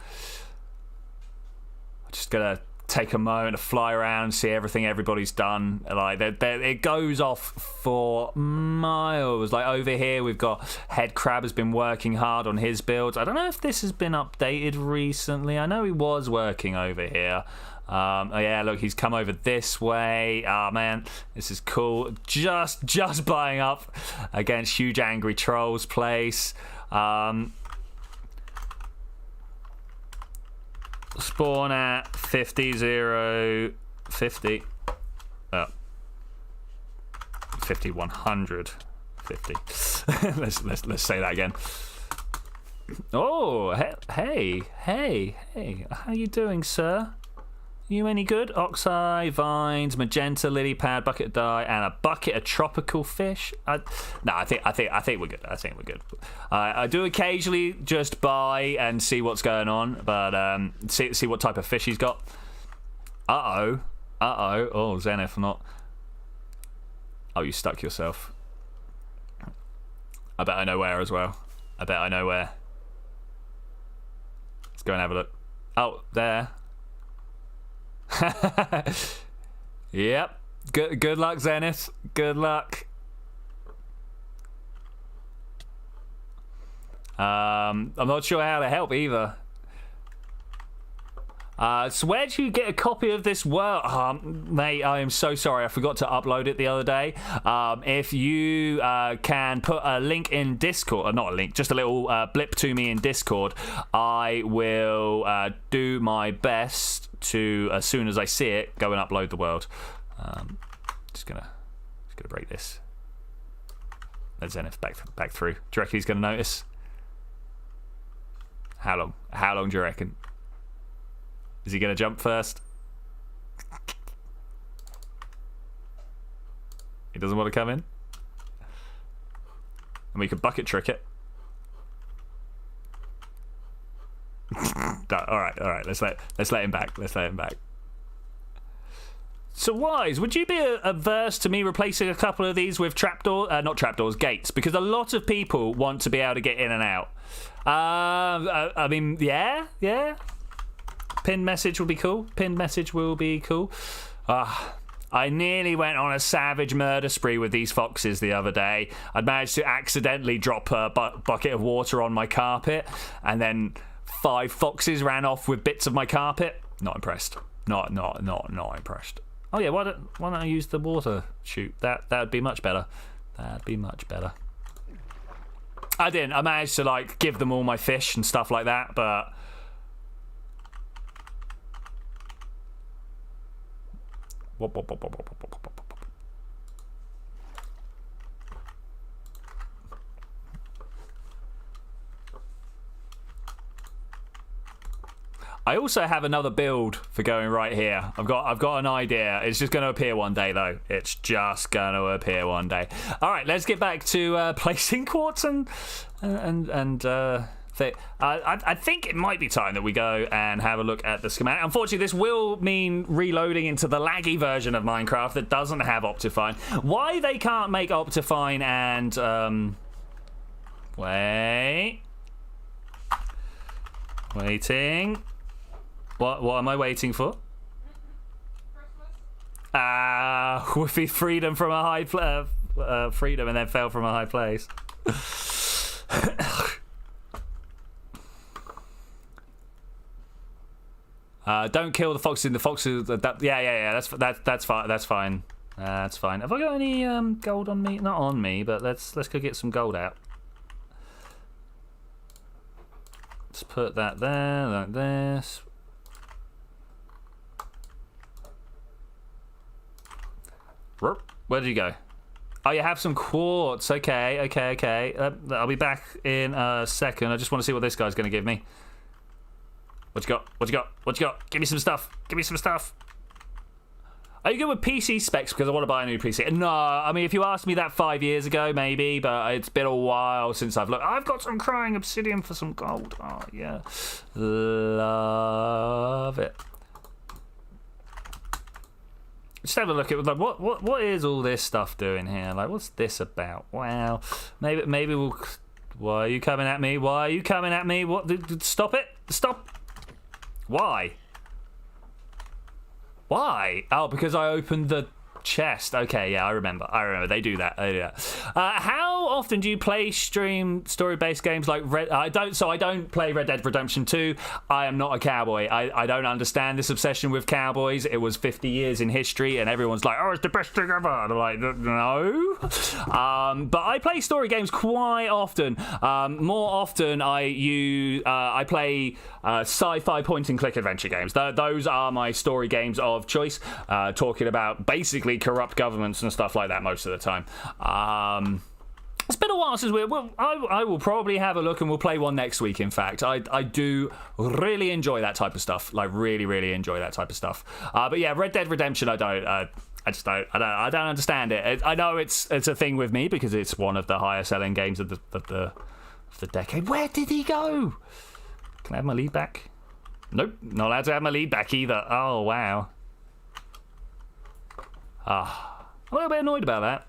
I'm just gonna take a moment to fly around, see everything everybody's done. Like it goes off for miles. Like over here, we've got Head Crab has been working hard on his builds. I don't know if this has been updated recently. I know he was working over here. Oh yeah, look, he's come over this way. Oh man, this is cool. Just buying up against Huge Angry Troll's place. Spawn at 50 0 50. 50 100 50. let's say that again. Oh, hey, how you doing, sir? You any good? Oxeye, vines, magenta, lily pad, bucket of dye, and a bucket of tropical fish. I think we're good. I think we're good. I do occasionally just buy and see what's going on, but see what type of fish he's got. Oh, Zenith, not. Oh, you stuck yourself. I bet I know where as well. Let's go and have a look. Oh, there. Yep. Good luck, Zenith. Good luck. I'm not sure how to help either. So where do you get a copy of this world? Mate, I am so sorry. I forgot to upload it the other day. If you can put a link in Discord, or not a link, just a little blip to me in Discord, I will do my best to, as soon as I see it, go and upload the world. Just gonna break this. Let Zenith back through. Do you reckon he's gonna notice? How long? How long do you reckon? Is he going to jump first? He doesn't want to come in? And we could bucket trick it. Alright, let's let him back. Let's let him back. So, Wise, would you be averse to me replacing a couple of these with not trapdoors, gates? Because a lot of people want to be able to get in and out. I mean, yeah. Pinned message will be cool. I nearly went on a savage murder spree with these foxes the other day. I'd managed to accidentally drop a bucket of water on my carpet, and then 5 foxes ran off with bits of my carpet. Not impressed. Not impressed. Oh yeah, why don't I use the water chute? That'd be much better. That'd be much better. I didn't. I managed to like give them all my fish and stuff like that, but I also have another build for going right here. I've got an idea. It's just going to appear one day, though. It's just going to appear one day. All right, let's get back to placing quartz and I think it might be time that we go and have a look at the schematic. Unfortunately, this will mean reloading into the laggy version of Minecraft that doesn't have Optifine. Why they can't make Optifine and waiting. What am I waiting for? Woofy freedom from a high freedom and then fell from a high place. Don't kill the foxes in the foxes. Yeah. That's fine. That's fine. That's fine. Have I got any gold on me? Not on me, but let's go get some gold out. Let's put that there like this. Where did you go? Oh, you have some quartz. Okay. I'll be back in a second. I just want to see what this guy's going to give me. What you got? Give me some stuff. Are you good with PC specs? Because I want to buy a new PC. No, I mean, if you asked me that 5 years ago, maybe, but it's been a while since I've looked. I've got some crying obsidian for some gold. Oh, yeah. Love it. Just have a look at like what is all this stuff doing here? Like, what's this about? Wow. Maybe we'll. Why are you coming at me? What? Stop it! Stop! Why? Oh, because I opened the chest. Okay, yeah, I remember. They do that. How often do you play stream story-based games like I don't play Red Dead Redemption 2. I am not a cowboy. I don't understand this obsession with cowboys. It was 50 years in history, and everyone's like, oh, it's the best thing ever. And I'm like, no. But I play story games quite often. More often, I play sci-fi point-and-click adventure games. Those are my story games of choice. Talking about basically corrupt governments and stuff like that most of the time. It's been a while since I will probably have a look and we'll play one next week. In fact, I do really enjoy that type of stuff. Like really enjoy that type of stuff. But yeah, Red Dead Redemption, I don't understand it. I know it's a thing with me because it's one of the higher selling games of the decade. Where did he go? Can I have my lead back? Nope, not allowed to have my lead back either. Oh wow. I'm a little bit annoyed about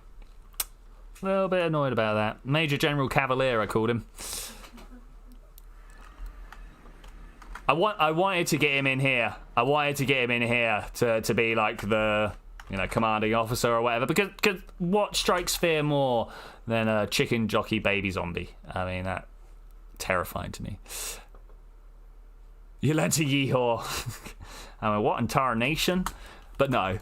that. Major General Cavalier, I called him. I wanted to get him in here. I wanted to get him in here to be like the, you know, commanding officer or whatever. Because what strikes fear more than a chicken jockey baby zombie? I mean, that terrifying to me. You learn to yeehaw. I mean, what entire nation? But no.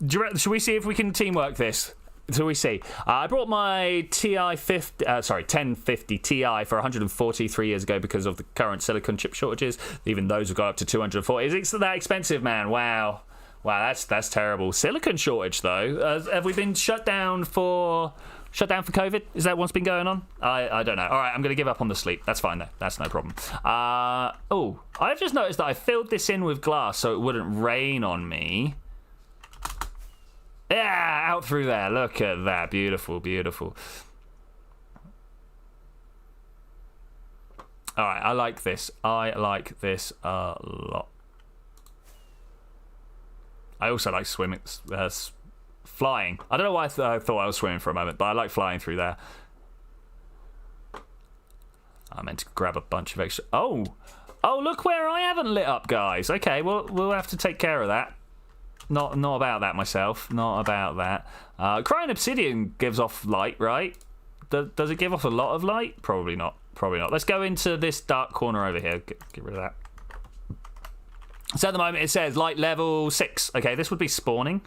Should we see if we can teamwork this? So we see. I brought my 1050 Ti for 143 years ago because of the current silicon chip shortages. Even those have got up to 240. Is it that expensive, man? Wow, that's terrible. Silicon shortage though. Have we been shut down for COVID? Is that what's been going on? I don't know. All right, I'm going to give up on the sleep. That's fine though. That's no problem. Oh, I've just noticed that I filled this in with glass so it wouldn't rain on me. Yeah, out through there. Look at that. Beautiful, beautiful. All right, I like this. I like this a lot. I also like swimming, flying. I don't know why I thought I was swimming for a moment, but I like flying through there. I meant to grab a bunch of extra... Oh, look where I haven't lit up, guys. Okay, well, we'll have to take care of that. Not about that myself. Not about that. Crying obsidian gives off light, right? Does it give off a lot of light? Probably not. Let's go into this dark corner over here. Get rid of that. So at the moment it says light level 6. Okay, this would be spawning.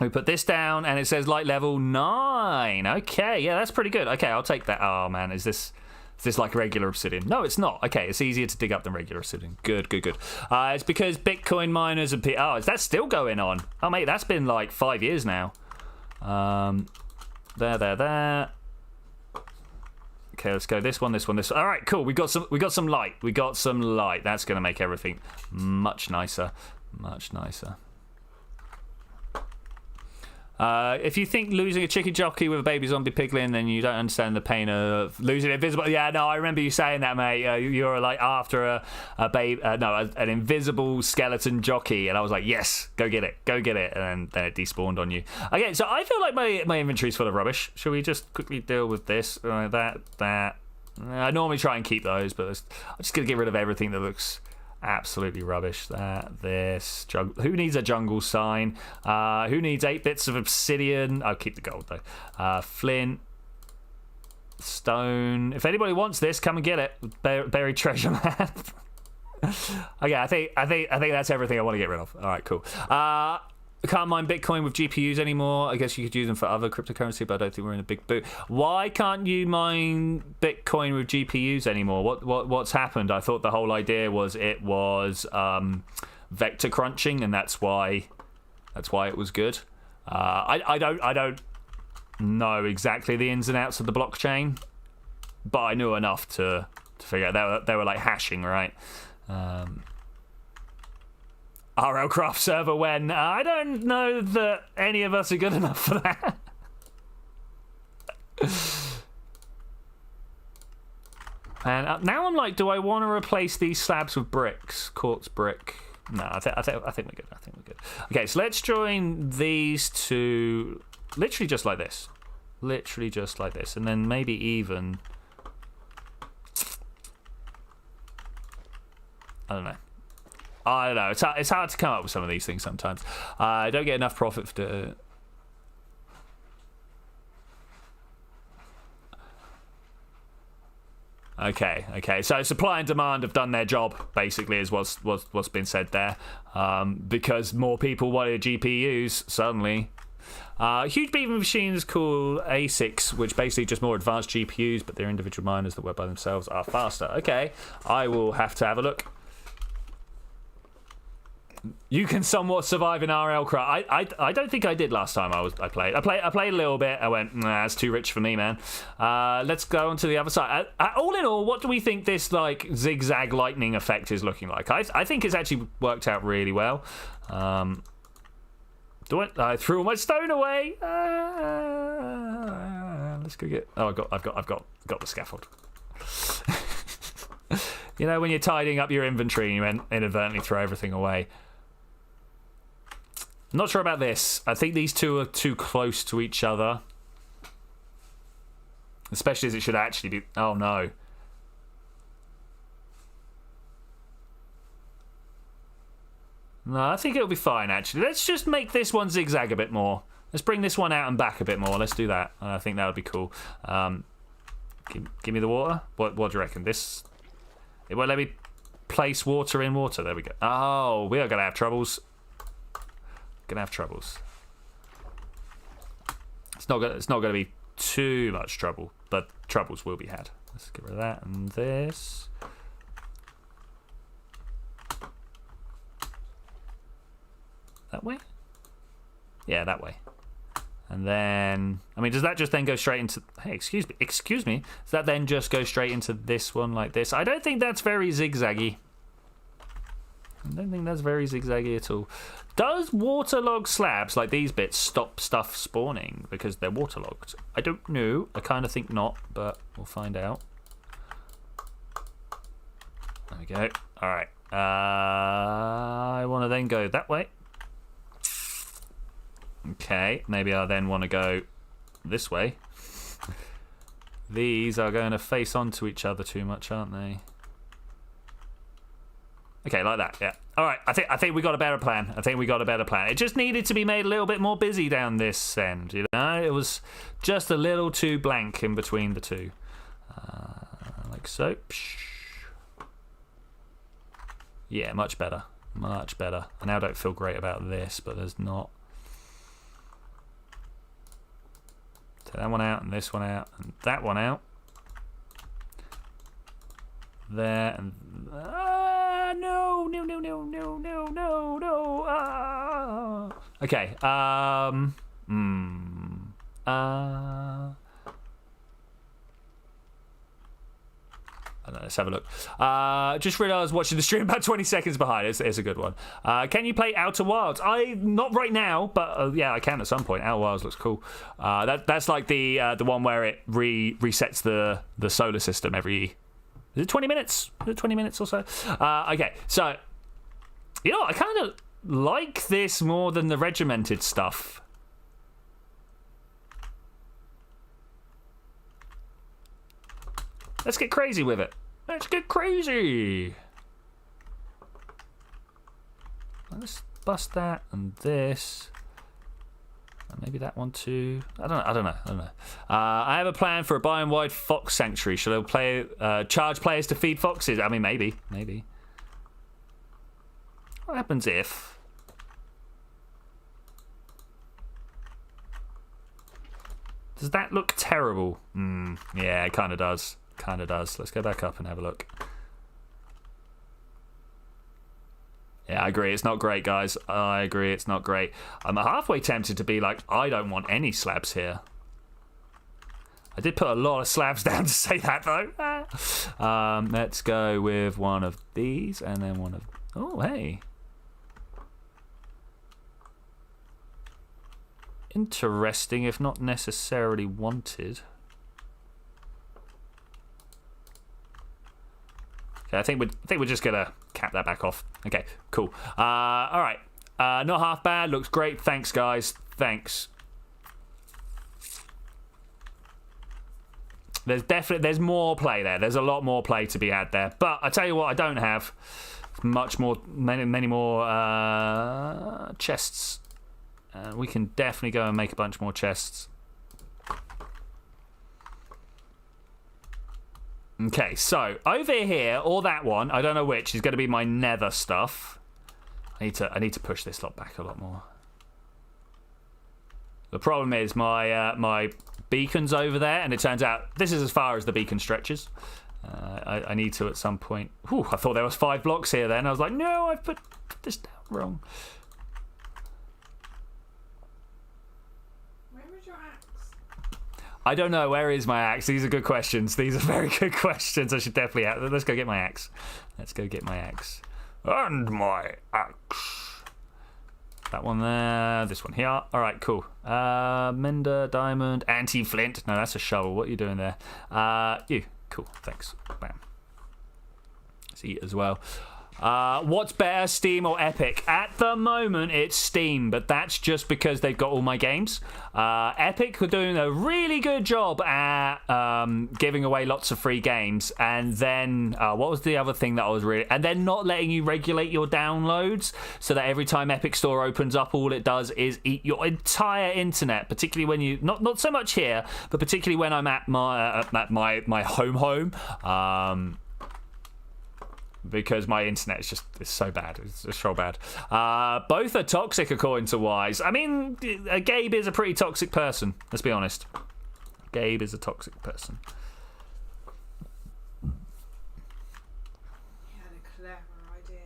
We put this down and it says light level 9. Okay, yeah, that's pretty good. Okay, I'll take that. Oh man, is this like regular obsidian? No, it's not. Okay, it's easier to dig up than regular obsidian. Good. It's because Bitcoin miners and oh, is that still going on? Oh mate, that's been like 5 years now. There. Okay, let's go this one. All right, cool. We got some light. That's gonna make everything much nicer. If you think losing a chicken jockey with a baby zombie piglin, then you don't understand the pain of losing invisible. Yeah, no, I remember you saying that, mate. You're like after an invisible skeleton jockey, and I was like, yes, go get it, and then it despawned on you. Okay, so I feel like my inventory's full of rubbish. Should we just quickly deal with this? That. I normally try and keep those, but I'm just gonna get rid of everything that looks absolutely rubbish. Who needs a jungle sign? Who needs 8 bits of obsidian? I'll keep the gold though. Flint, stone. If anybody wants this, come and get it. Buried treasure map. Okay, I think that's everything I want to get rid of. All right, cool. I can't mine Bitcoin with GPUs anymore. I guess you could use them for other cryptocurrency, but I don't think we're in a big boot. Why can't you mine Bitcoin with GPUs anymore? What's happened? I thought the whole idea was it was vector crunching, and that's why it was good. I don't know exactly the ins and outs of the blockchain, but I knew enough to figure out they were like hashing, right? RL Craft server when I don't know that any of us are good enough for that. And now I'm like, do I want to replace these slabs with bricks? Quartz brick. No, I think we're good. Okay, so let's join these two literally just like this. And then maybe even, I don't know. It's hard to come up with some of these things sometimes. I don't get enough profit for Okay. So supply and demand have done their job, basically, is what's been said there. Because more people wanted GPUs suddenly. Huge beam machines called ASICs, which basically just more advanced GPUs, but they're individual miners that work by themselves, are faster. Okay, I will have to have a look. You can somewhat survive in RL craft. I don't think I did last time I played. I played a little bit. I went, nah, that's too rich for me, man. Let's go on to the other side. All in all, what do we think this like zigzag lightning effect is looking like? I think it's actually worked out really well. I threw all my stone away. Let's go get. Oh, I've got the scaffold. You know when you're tidying up your inventory and you inadvertently throw everything away. Not sure about this. I think these two are too close to each other. Especially as it should actually be... Oh, no. No, I think it'll be fine, actually. Let's just make this one zigzag a bit more. Let's bring this one out and back a bit more. Let's do that. I think that would be cool. Give me the water. What do you reckon? This... It won't let me place water in water. There we go. Oh, we are going to have troubles. Gonna have troubles. It's not going to be too much trouble, but troubles will be had. Let's get rid of that and this. That way? Yeah, that way. And then, I mean, does that just then go straight into... Hey, excuse me. Does that then just go straight into this one like this? I don't think that's very zigzaggy. I don't think that's very zigzaggy at all. Does waterlogged slabs like these bits stop stuff spawning because they're waterlogged? I don't know. I kind of think not, but we'll find out. There we go. All right. I want to then go that way. Okay, maybe I then want to go this way. These are going to face onto each other too much, aren't they? Okay, like that, yeah. All right, I think we got a better plan. It just needed to be made a little bit more busy down this end, you know? It was just a little too blank in between the two. Like so. Yeah, much better. Much better. I now don't feel great about this, but there's not... Take that one out, and this one out, and that one out. There, and... No. Okay, I don't know, let's have a look. Just realised watching the stream about 20 seconds behind. It's a good one. Can you play Outer Wilds? Not right now, but yeah, I can at some point. Outer Wilds looks cool. That's like the one where it resets the solar system every... Is it 20 minutes? Is it 20 minutes or so? Okay, so... You know, I kind of like this more than the regimented stuff. Let's get crazy with it. Let's get crazy. Let's bust that and this. And maybe that one too. I don't know. I have a plan for a by-and-wide fox sanctuary. Should I charge players to feed foxes? I mean, maybe. What happens if... Does that look terrible? Yeah, it kind of does. Let's go back up and have a look. Yeah, I agree. It's not great, guys. I agree. It's not great. I'm halfway tempted to be like, I don't want any slabs here. I did put a lot of slabs down to say that, though. Let's go with one of these and then one of... Oh, hey. Interesting, if not necessarily wanted. Okay, I think we're just gonna cap that back off. Okay, cool. All right, not half bad. Looks great. Thanks, guys. Thanks. There's more play there. There's a lot more play to be had there. But I tell you what, I don't have many more chests. We can definitely go and make a bunch more chests. Okay, so over here, or that one, I don't know which, is going to be my nether stuff. I need to push this lot back a lot more. The problem is my beacon's over there, and it turns out this is as far as the beacon stretches. I need to at some point. Whew, I thought there was 5 blocks here. Then I was like, no, I've put this down wrong. I don't know. Where is my axe? These are good questions. These are very good questions. I should definitely have... Let's go get my axe. And my axe. That one there. This one here. All right, cool. Mender, diamond, anti-flint. No, that's a shovel. What are you doing there? You. Cool. Thanks. Bam. Let's eat as well. What's better, Steam or Epic? At the moment, it's Steam, but that's just because they've got all my games. Epic are doing a really good job at giving away lots of free games, and then what was the other thing that I was really... And then not letting you regulate your downloads, so that every time Epic Store opens up, all it does is eat your entire internet, particularly when you... Not so much here, but particularly when I'm at my home. Because my internet is so bad. It's just so bad. Both are toxic, according to Wise. I mean, Gabe is a pretty toxic person. Let's be honest. Gabe is a toxic person. He had a clever idea,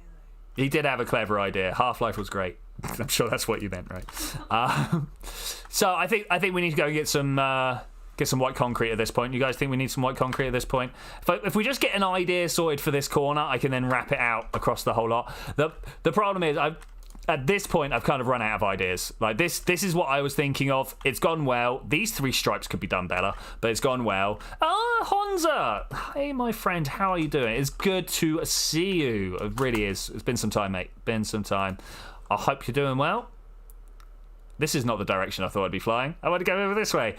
though. He did have a clever idea. Half-Life was great. I'm sure that's what you meant, right? So I think we need to go and get some white concrete at this point. You guys think we need some white concrete at this point? If we just get an idea sorted for this corner, I can then wrap it out across the whole lot. The problem is, at this point, I've kind of run out of ideas. Like, this is what I was thinking of. It's gone well. These 3 stripes could be done better, but it's gone well. Honza! Hey, my friend, how are you doing? It's good to see you. It really is. It's been some time, mate. Been some time. I hope you're doing well. This is not the direction I thought I'd be flying. I want to go over this way.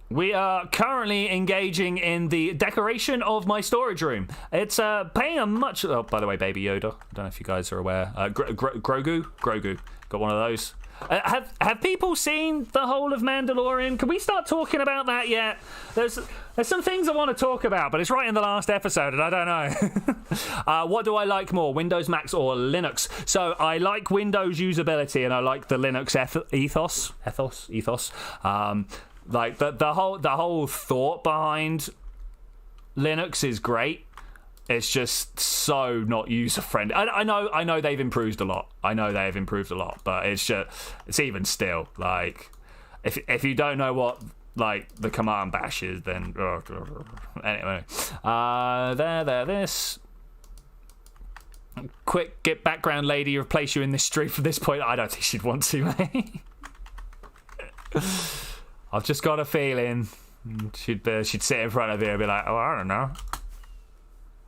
We are currently engaging in the decoration of my storage room. It's paying a much... Oh, by the way, Baby Yoda. I don't know if you guys are aware. Grogu. Got one of those. Have people seen the whole of Mandalorian? Can we start talking about that yet? There's some things I want to talk about, but it's right in the last episode, and I don't know. What do I like more, Windows, Macs, or Linux? So I like Windows usability, and I like the Linux ethos. Like the whole thought behind Linux is great. It's just so not user friendly. I know they've improved a lot. But it's even still, like, if you don't know what, like, the command bash is, then anyway. This. Quick, get background lady, replace you in this stream from this point. I don't think she'd want to, mate. I've just got a feeling she'd sit in front of you and be like, oh, I don't know.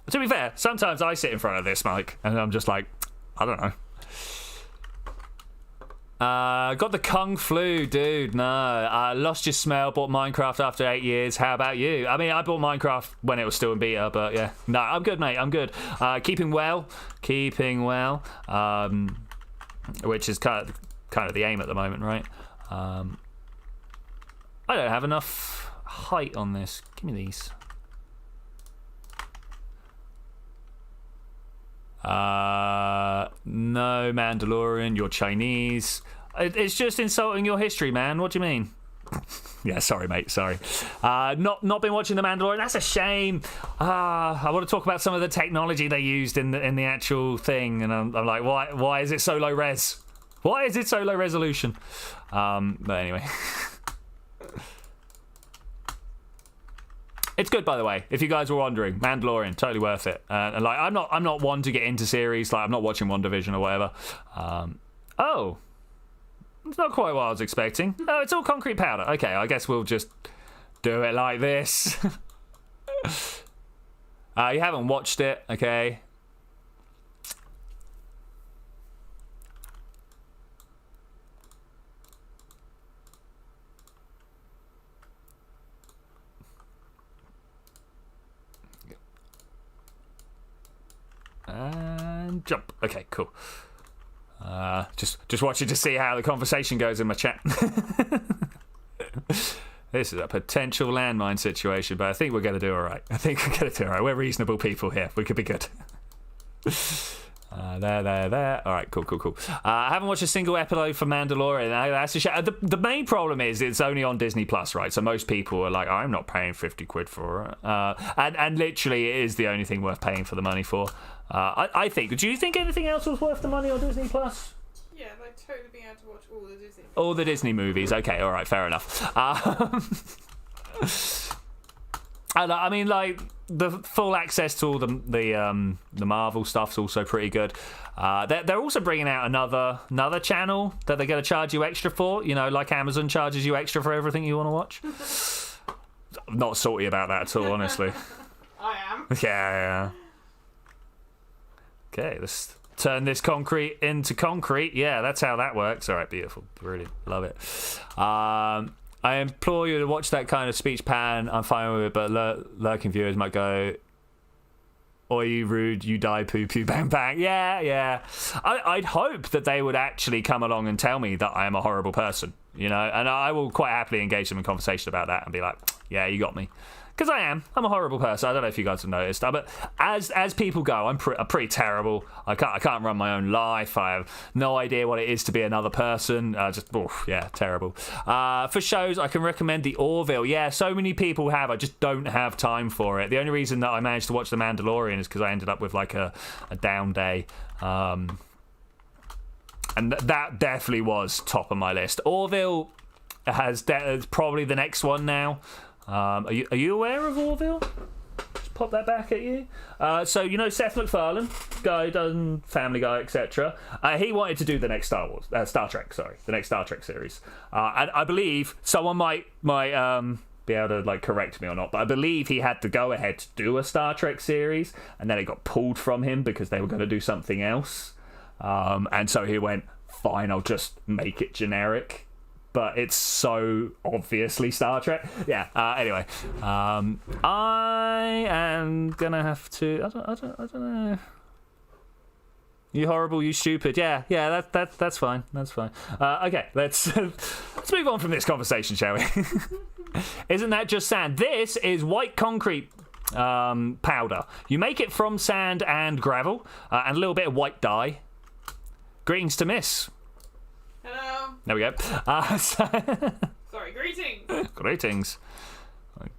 To be fair, sometimes I sit in front of this mic and I'm just like, I don't know. Got the Kung Flu, dude. No, lost your smell. Bought Minecraft after 8 years. How about you? I mean, I bought Minecraft when it was still in beta, but yeah. No, I'm good, mate. I'm good. Keeping well. Which is kind of the aim at the moment, right? I don't have enough height on this. Give me these. No, Mandalorian, you're Chinese. It's just insulting your history, man. What do you mean? Yeah, sorry, mate. Sorry. Not been watching the Mandalorian. That's a shame. I want to talk about some of the technology they used in the actual thing, and I'm like, why is it so low res? Why is it so low resolution? But anyway. It's good, by the way. If you guys were wondering, Mandalorian, totally worth it. And like, I'm not one to get into series. Like, I'm not watching WandaVision or whatever. Oh, it's not quite what I was expecting. Oh, it's all concrete powder. Okay, I guess we'll just do it like this. You haven't watched it, okay? And jump. Okay, cool. Just watching to see how the conversation goes in my chat. This is a potential landmine situation, but I think we're going to do all right. We're reasonable people here. We could be good. There. All right, cool. I haven't watched a single episode for Mandalorian. That's a shame. The main problem is it's only on Disney Plus, right? So most people are like, I'm not paying 50 quid for it. And literally, it is the only thing worth paying for the money for. I think. Do you think anything else was worth the money on Disney Plus? Yeah, like totally being able to watch all the Disney movies. All the Disney movies. Okay, all right, fair enough. And I mean, like, the full access to all the Marvel stuff's also pretty good. They're also bringing out another channel that they're going to charge you extra for. You know, like Amazon charges you extra for everything you want to watch. not salty about that at all, honestly. I am. Yeah. Okay, let's turn this concrete into concrete. Yeah, that's how that works. All right, beautiful. Brilliant. Love it. I implore you to watch that kind of speech pattern. I'm fine with it, but lurking viewers might go, "Oi, you rude, you die, poo poo, bang bang." Yeah. I'd hope that they would actually come along and tell me that I am a horrible person, you know, and I will quite happily engage them in conversation about that and be like, "Yeah, you got me." Because I'm a horrible person. I don't know if you guys have noticed, but as people go, I'm pretty terrible. I can't run my own life. I have no idea what it is to be another person. Terrible. For shows, I can recommend the Orville. Yeah, so many people have. I just don't have time for it. The only reason that I managed to watch The Mandalorian is because I ended up with like a down day. And that definitely was top of my list. Orville is probably the next one now. Are you aware of Orville? Just pop that back at you. So you know Seth MacFarlane, guy done Family Guy, etc. He wanted to do the next Star Trek series, and I believe someone might be able to like correct me or not, but I believe he had to go ahead to do a Star Trek series, and then it got pulled from him because they were going to do something else, and so he went, "Fine, I'll just make it generic." But it's so obviously Star Trek. Yeah. Anyway, I am gonna have to. I don't know. You horrible. You stupid. Yeah. That's fine. That's fine. Okay. Let's move on from this conversation, shall we? Isn't that just sand? This is white concrete powder. You make it from sand and gravel and a little bit of white dye. Greetings to Miss. Hello. There we go. Sorry, greetings. Greetings.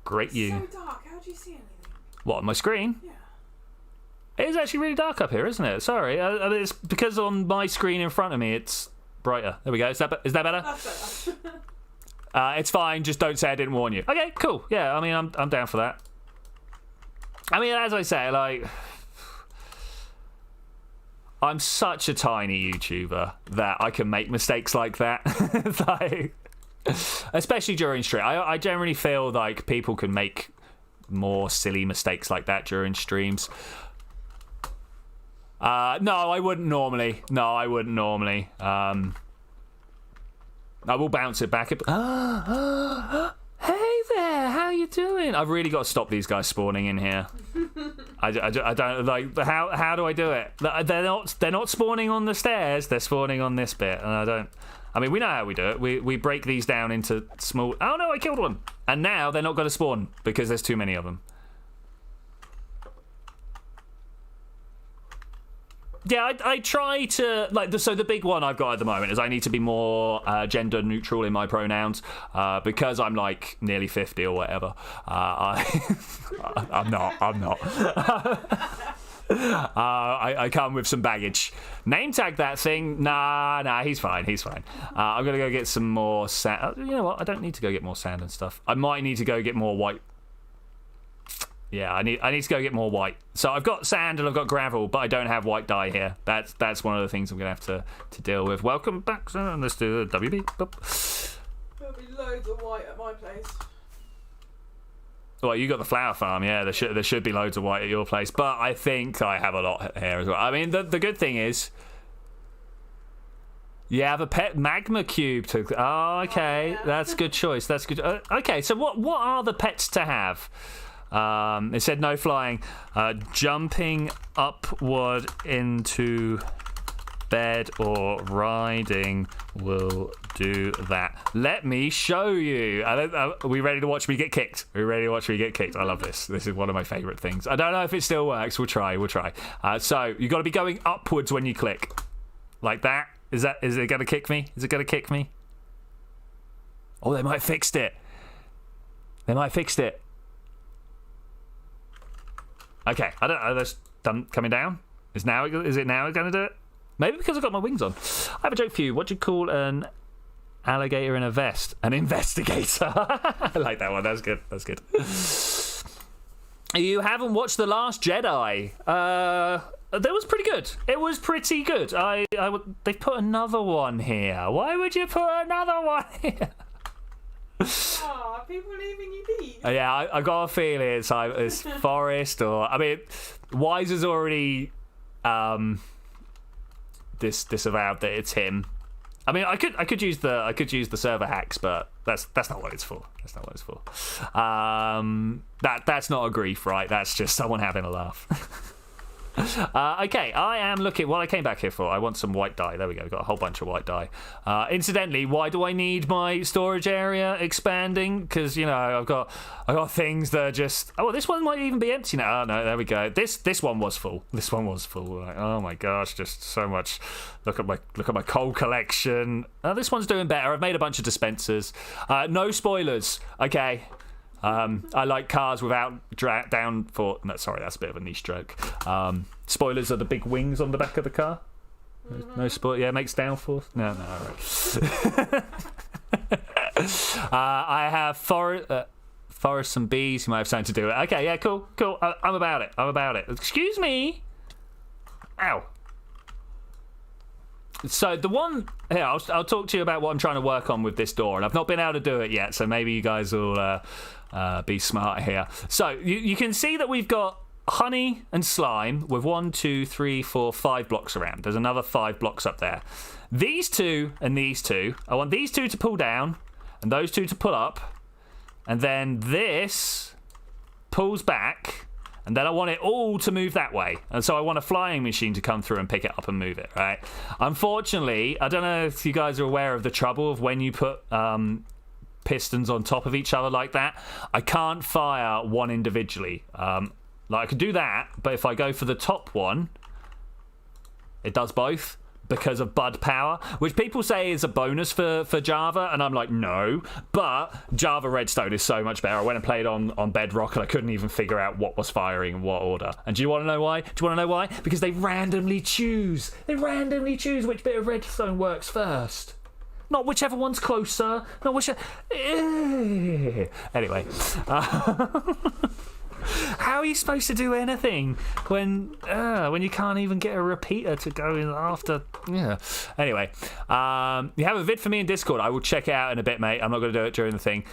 Great you. It's so dark. How do you see anything? What, on my screen? Yeah. It is actually really dark up here, isn't it? Sorry. It's because on my screen in front of me, it's brighter. There we go. Is that better? That's better. It's fine. Just don't say I didn't warn you. Okay, cool. Yeah, I mean, I'm down for that. I mean, as I say, like, I'm such a tiny YouTuber that I can make mistakes like that. Like, especially during stream. I generally feel like people can make more silly mistakes like that during streams. No, I wouldn't normally. I will bounce it back. Hey there, how you doing? I've really got to stop these guys spawning in here. I don't like. How do I do it? They're not spawning on the stairs. They're spawning on this bit, and I don't. I mean, we know how we do it. We break these down into small. Oh no, I killed one, and now they're not going to spawn because there's too many of them. Yeah, I try to, like, so the big one I've got at the moment is I need to be more gender neutral in my pronouns because I'm like nearly 50 or whatever. I'm not. I come with some baggage. Name tag that thing. Nah, he's fine. I'm gonna go get some more sand. You know what? I don't need to go get more sand and stuff. I might need to go get more white. Yeah, I need to go get more white. So I've got sand and I've got gravel, but I don't have white dye here. That's one of the things I'm gonna have to deal with. Welcome back. Let's do the WB. Boop. There'll be loads of white at my place. Well, you got the flower farm, yeah. There should be loads of white at your place, but I think I have a lot here as well. I mean, the good thing is, you have a pet magma cube. Okay, that's a good choice. That's good. Okay, so what are the pets to have? It said no flying. Jumping upward into bed or riding will do that. Let me show you. Are we ready to watch me get kicked? Are we ready to watch me get kicked? I love this. This is one of my favourite things. I don't know if it still works. We'll try. So you've got to be going upwards when you click. Like that. Is it going to kick me? Is it going to kick me? Oh, they might have fixed it. Okay, I don't know. That's coming down. Is it now going to do it? Maybe because I've got my wings on. I have a joke for you. What do you call an alligator in a vest? An investigator. I like that one. That's good. You haven't watched The Last Jedi. That was pretty good. It was pretty good. They put another one here. Why would you put another one here? Oh, people leaving you be? Yeah, I got a feeling it's Forrest or I mean, Wise has already disavowed that it's him. I mean, I could use the server hacks, but that's not what it's for. That's not what it's for. That's not a grief, right? That's just someone having a laugh. Okay, I am looking. What I came back here for, I want some white dye. There we go. Got a whole bunch of white dye. Incidentally, why do I need my storage area expanding? Because I've got things that are just. Oh, well, this one might even be empty now. Oh, no, there we go. This one was full. This one was full. Like, oh my gosh, just so much. Look at my coal collection. This one's doing better. I've made a bunch of dispensers. No spoilers. Okay. I like cars without downforce. No, sorry, that's a bit of a niche joke. Spoilers are the big wings on the back of the car. No spoil. Yeah, it makes downforce. No, all right. I have forests and bees. You might have something to do with it. Okay, yeah, cool. I'm about it. Excuse me. Ow. So the one here, I'll talk to you about what I'm trying to work on with this door, and I've not been able to do it yet. So maybe you guys will be smart here. So you can see that we've got honey and slime with 1, 2, 3, 4, 5 blocks around. There's another 5 blocks up there. These two and these two. I want these two to pull down and those two to pull up, and then this pulls back. And then I want it all to move that way. And so I want a flying machine to come through and pick it up and move it, right? Unfortunately, I don't know if you guys are aware of the trouble of when you put pistons on top of each other like that. I can't fire one individually. Like I could do that, but if I go for the top one, it does both because of bud power, which people say is a bonus for Java, and I'm like, no. But Java Redstone is so much better. I went and played on Bedrock, and I couldn't even figure out what was firing in what order. And do you want to know why? Because they randomly choose. Which bit of redstone works first. Not whichever one's closer. Not whichever. Anyway. How are you supposed to do anything when you can't even get a repeater to go in after? Yeah. Anyway, you have a vid for me in Discord. I will check it out in a bit, mate. I'm not going to do it during the thing.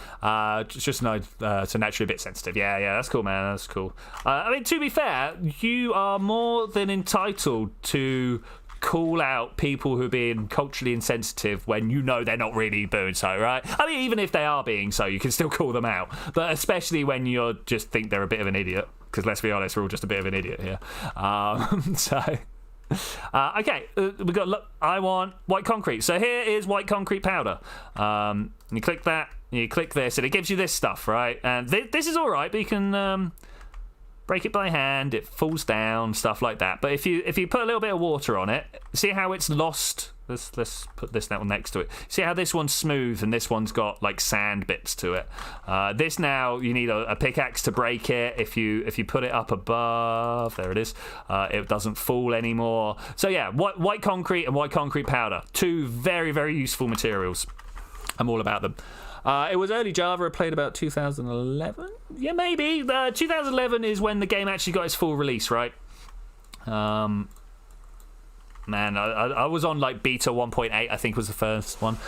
Just know it's naturally a bit sensitive. Yeah, that's cool, man. That's cool. I mean, to be fair, you are more than entitled to call out people who are being culturally insensitive when you know they're not really doing so, right? I mean, even if they are being so, you can still call them out. But especially when you just think they're a bit of an idiot, because let's be honest, we're all just a bit of an idiot here. Okay, we got. Look, I want white concrete. So here is white concrete powder. You click that, you click this, and it gives you this stuff, right? And this is all right, but you can. Break it by hand, it falls down, stuff like that. But if you put a little bit of water on it, see how it's lost. Let's put this one next to it. See how this one's smooth and this one's got like sand bits to it. This now you need a pickaxe to break it. If you put it up above, there it is. It doesn't fall anymore. So yeah, white concrete and white concrete powder, 2 very, very useful materials. I'm all about them. It was early Java. I played about 2011. Yeah, maybe. 2011 is when the game actually got its full release, right? Man, I was on like beta 1.8, I think was the first one.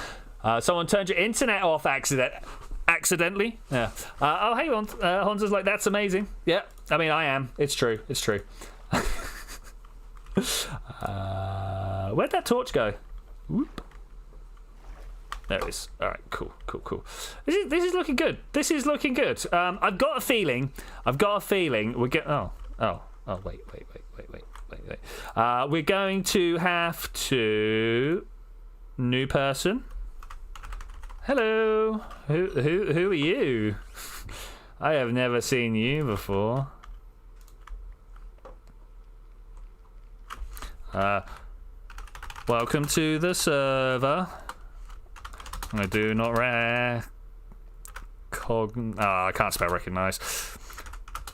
Someone turned your internet off accidentally. Yeah. Oh, hey, Honza's like, that's amazing. Yeah, I mean, I am. It's true. Where'd that torch go? Whoop. There it is. All right, cool. This is looking good. I've got a feeling we're get. Oh, wait. We're going to have to. New person. Hello. Who are you? I have never seen you before. Welcome to the server. I do not I can't spell recognize.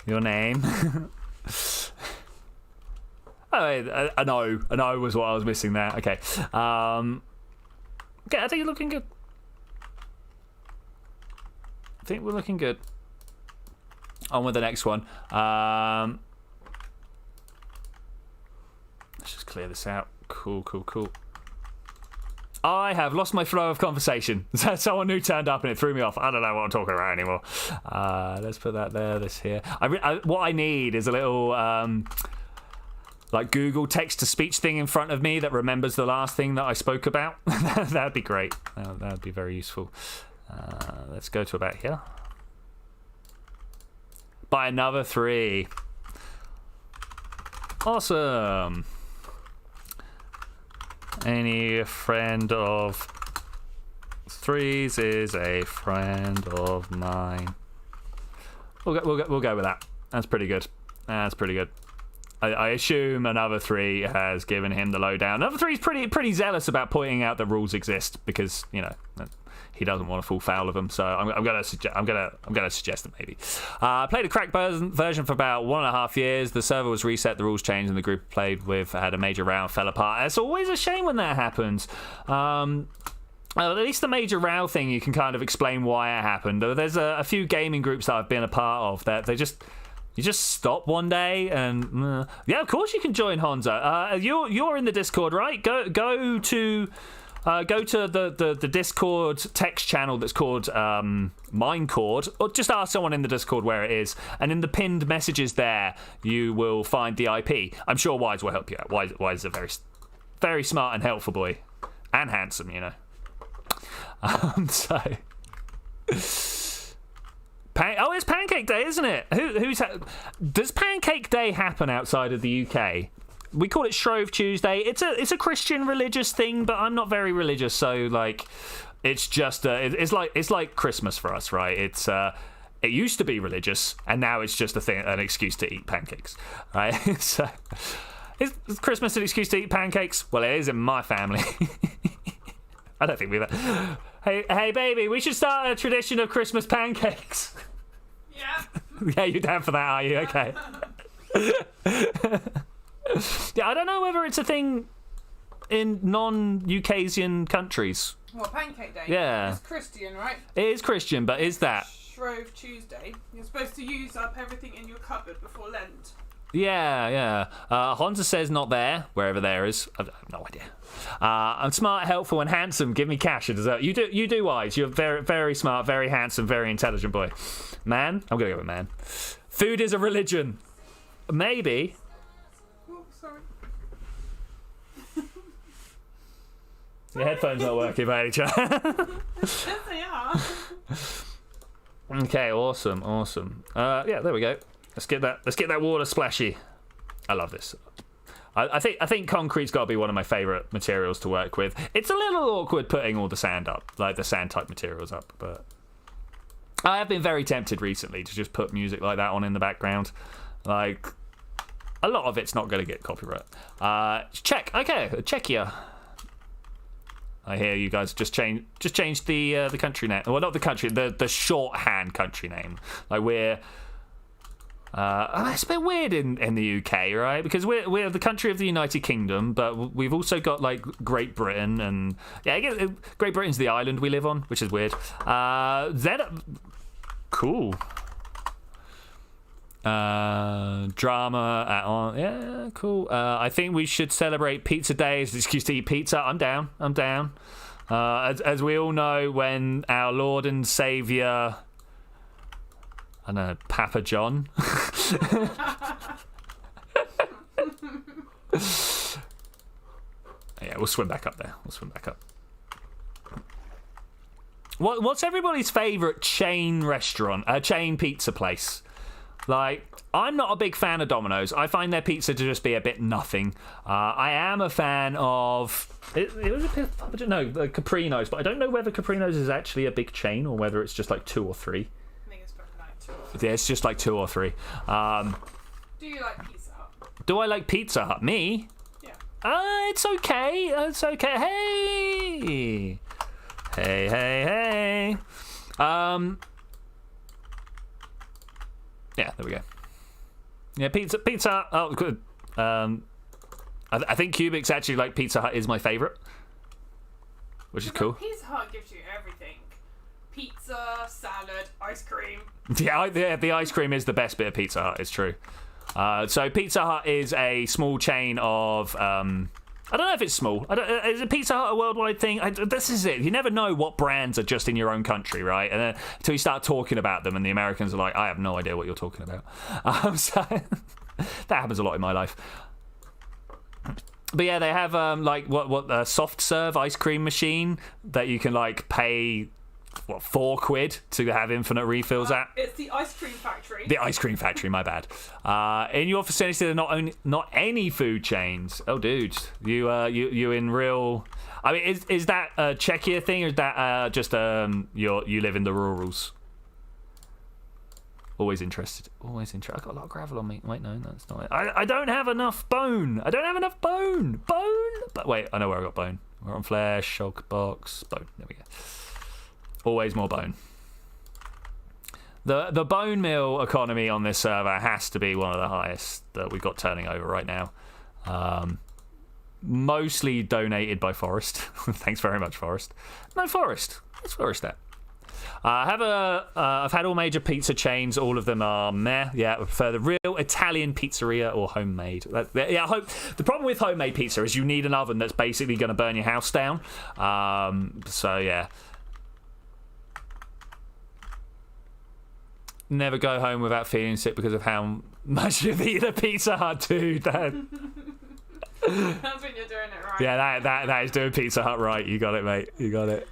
Your name. An O was what I was missing there. Okay. Okay, I think you're looking good. I think we're looking good. On with the next one. Let's just clear this out. Cool. I have lost my flow of conversation. Someone new turned up and it threw me off. I don't know what I'm talking about anymore. Let's put that there, this here. What I need is a little like Google text-to-speech thing in front of me that remembers the last thing that I spoke about. That'd be great. That'd be very useful. Let's go to about here. Buy another 3. Awesome. Any friend of 3s is a friend of mine. We'll go with that. That's pretty good. That's pretty good. I assume another 3 has given him the lowdown. Another 3 is pretty zealous about pointing out that rules exist because he doesn't want to fall foul of them. So I'm gonna suggest that maybe. Played a cracked version for about 1.5 years. The server was reset, the rules changed, and the group I played with had a major row, fell apart. It's always a shame when that happens. At least the major row thing, you can kind of explain why it happened. There's a few gaming groups that I've been a part of that you just stop one day and yeah, of course you can join Honza. You're in the Discord, right? Go to the Discord text channel that's called minecarts, or just ask someone in the Discord where it is, and in the pinned messages there you will find the IP. I'm sure Wise will help you out. Wise is a very, very smart and helpful boy, and handsome, it's Pancake Day, isn't it? Does Pancake Day happen outside of the UK? We call it Shrove Tuesday. It's a Christian religious thing, but I'm not very religious, so it's just it's like Christmas for us, right? It used to be religious, and now it's just an excuse to eat pancakes, right? So is Christmas an excuse to eat pancakes? Well, it is in my family. I don't think we've. Hey, baby, we should start a tradition of Christmas pancakes. Yeah. Yeah, you're down for that, are you? Okay. Yeah, I don't know whether it's a thing in non-UKasian countries. What, Pancake Day? Yeah. It's Christian, right? It is Christian, but is that? Shrove Tuesday. You're supposed to use up everything in your cupboard before Lent. Yeah. Honza says not there, wherever there is. I have no idea. I'm smart, helpful, and handsome. Give me cash. You do, Wise. You're very, very smart, very handsome, very intelligent boy. Man? I'm going to go with man. Food is a religion. Maybe. Oh, sorry. Your headphones not working, by any chance. Yes, they are. Okay, awesome. Yeah, there we go. Let's get that water splashy. I love this. I think concrete's got to be one of my favourite materials to work with. It's a little awkward putting all the sand up, like the sand type materials up, but I have been very tempted recently to just put music like that on in the background. Like, a lot of it's not going to get copyright. Czechia. I hear you guys just changed the country name. Well, not the country, the shorthand country name. Like we're. It's a bit weird in the UK, right? Because we're the country of the United Kingdom, but we've also got like Great Britain, and yeah, I guess Great Britain's the island we live on, which is weird. Cool. Drama yeah, cool. I think we should celebrate Pizza Day as an excuse to eat pizza. I'm down. As we all know, when our Lord and Saviour, I don't know, Papa John. Yeah, we'll swim back up there. What's everybody's favourite chain pizza place? Like, I'm not a big fan of Domino's. I find their pizza to just be a bit nothing. I am a fan of... It was Caprino's, but I don't know whether Caprino's is actually a big chain or whether it's just like 2 or 3. Yeah, it's just like 2 or 3. Do you like Pizza Hut? Do I like Pizza Hut? Me? Yeah. It's okay. Hey. Yeah, there we go. Yeah, Pizza Hut. Oh, good. I think Cubics actually like Pizza Hut is my favourite, which is cool. Pizza Hut gives you everything. Pizza, salad, ice cream. Yeah, the ice cream is the best bit of Pizza Hut, it's true. So Pizza Hut is a small chain of I don't know if it's small. Is a Pizza Hut a worldwide thing? This is it. You never know what brands are just in your own country, right? And then, until you start talking about them, and the Americans are like, I have no idea what you're talking about. So that happens a lot in my life. But yeah, they have like what soft serve ice cream machine that you can like pay £4 to have infinite refills at. It's the ice cream factory. The ice cream factory, my bad. In your vicinity, there are not any food chains. Oh, dude, you in real? I mean, is that a Czechia thing, or is that just you live in the rurals? Always interested. I've got a lot of gravel on me. Wait, no, that's not it. I don't have enough bone. Bone. But wait, I know where I got bone. We're on flesh, shulk box, bone. There we go. Always more bone. The bone meal economy on this server has to be one of the highest that we've got turning over right now. Mostly donated by Forest. Thanks very much, Forest. No, Forest. Where's Forest at? I've had all major pizza chains. All of them are meh. Yeah, I prefer the real Italian pizzeria or homemade. I hope the problem with homemade pizza is you need an oven that's basically going to burn your house down. So yeah. Never go home without feeling sick because of how much you've eaten a Pizza Hut, dude. That's when you're doing it right. Yeah, that is doing Pizza Hut right. You got it, mate. You got it.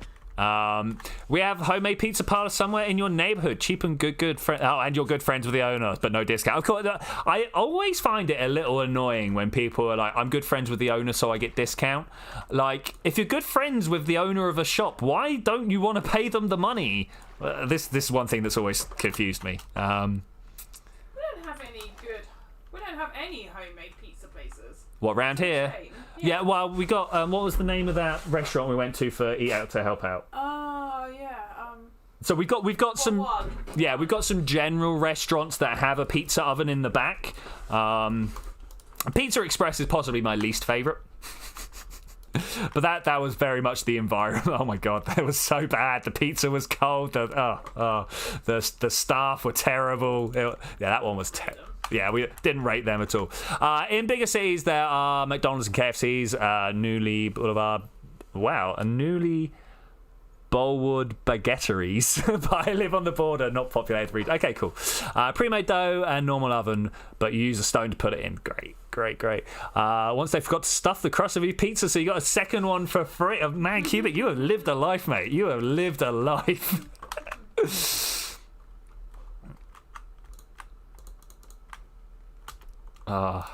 We have homemade pizza parlor somewhere in your neighborhood, cheap and good and you're good friends with the owner, but no discount. Of course, I always find it a little annoying when people are like, I'm good friends with the owner, so I get discount. Like, if you're good friends with the owner of a shop, why don't you want to pay them the money? This is one thing that's always confused me. We don't have any homemade pizza places. What, round here? Yeah, well, we got what was the name of that restaurant we went to for Eat Out to help out? Oh yeah. So we've got some we've got some general restaurants that have a pizza oven in the back. Pizza Express is possibly my least favourite. But that was very much the environment. Oh my god, that was so bad. The pizza was cold. The staff were terrible. That one was terrible. Yeah, we didn't rate them at all. In bigger cities, there are McDonald's and KFCs, Newly Boulevard. Wow, a Newly Bolwood baguetteries. But I live on the border, not populated region. Okay, cool. Pre-made dough and normal oven, but you use a stone to put it in. Great. Once they forgot to stuff the crust of your pizza, so you got a second one for free. Man, Cubic, you have lived a life, mate. You have lived a life. I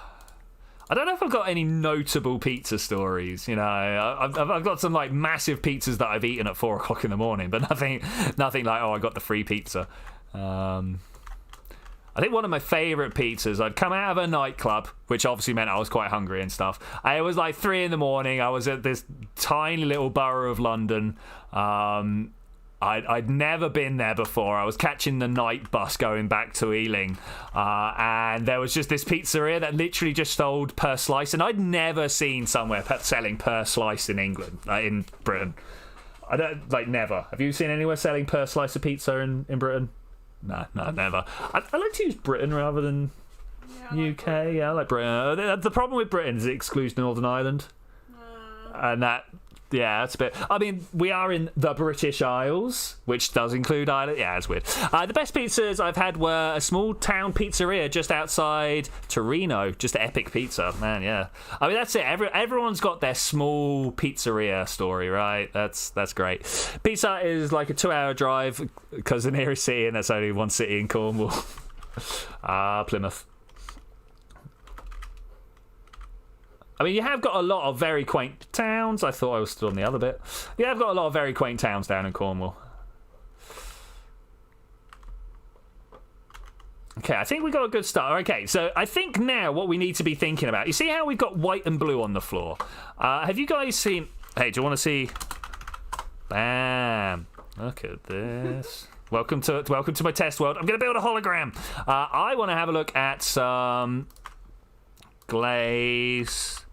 don't know if I've got any notable pizza stories. You know, I've got some like massive pizzas that I've eaten at 4 o'clock in the morning, but nothing like, oh, I got the free pizza. I think one of my favourite pizzas, I'd come out of a nightclub, which obviously meant I was quite hungry and stuff. It was like 3 in the morning. I was at this tiny little borough of London. I'd never been there before. I was catching the night bus going back to Ealing, and there was just this pizzeria that literally just sold per slice, and I'd never seen somewhere selling per slice in England, in Britain. I don't, like, never. Have you seen anywhere selling per slice of pizza in Britain? No, never. I like to use Britain rather than UK. I like Britain. The problem with Britain is it excludes Northern Ireland, and that. Yeah, that's a bit. I mean, we are in the British Isles, which does include Ireland. Yeah, it's weird. The best pizzas I've had were a small town pizzeria just outside Torino. Just epic pizza, man. Yeah. I mean, that's it. Everyone's got their small pizzeria story, right? That's great. Pizza is like a 2-hour drive because the nearest city, and that's only one city in Cornwall. Plymouth. I mean, you have got a lot of very quaint towns. I thought I was still on the other bit. You have got a lot of very quaint towns down in Cornwall. Okay, I think we got a good start. Okay, so I think now what we need to be thinking about... You see how we've got white and blue on the floor? Have you guys seen... Hey, do you want to see... Bam. Look at this. Welcome to my test world. I'm going to build a hologram. I want to have a look at some... glaze...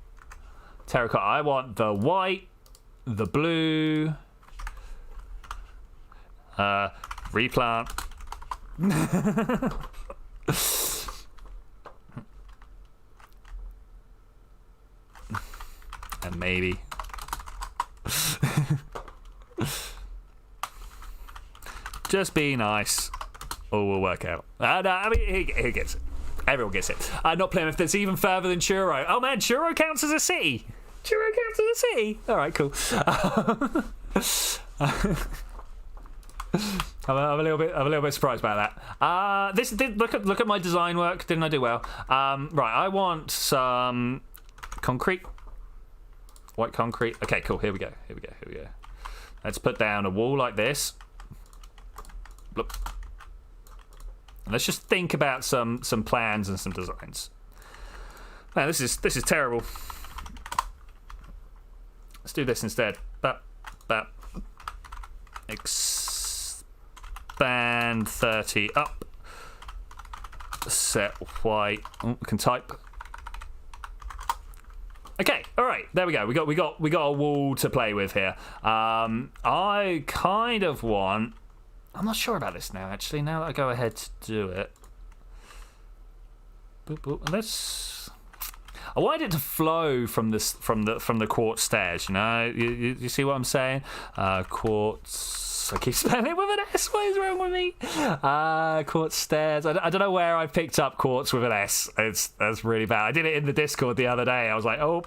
terracotta. I want the white, the blue, replant, And maybe. Just be nice. Or we'll work out. No, I mean, he gets it. Everyone gets it. Not Plymouth, that's even further than Truro. Oh man, Truro counts as a city. Truro counts as a city. Alright, cool. I'm a little bit surprised about that. Look at my design work. Didn't I do well? Right, I want some concrete. White concrete. Okay, cool. Here we go. Let's put down a wall like this. Look. And let's just think about some plans and some designs. Man, this is terrible. Let's do this instead. Expand 30 up. Set white. Oh, I can type. Okay, all right. There we go. We got a wall to play with here. I kind of want. I'm not sure about this now. Actually, now that I go ahead to do it, let's. I wanted it to flow from this from the quartz stairs. You know, you see what I'm saying? Quartz. I keep spelling it with an S. What is wrong with me? Quartz stairs. I don't know where I picked up quartz with an S. That's really bad. I did it in the Discord the other day. I was like, oh.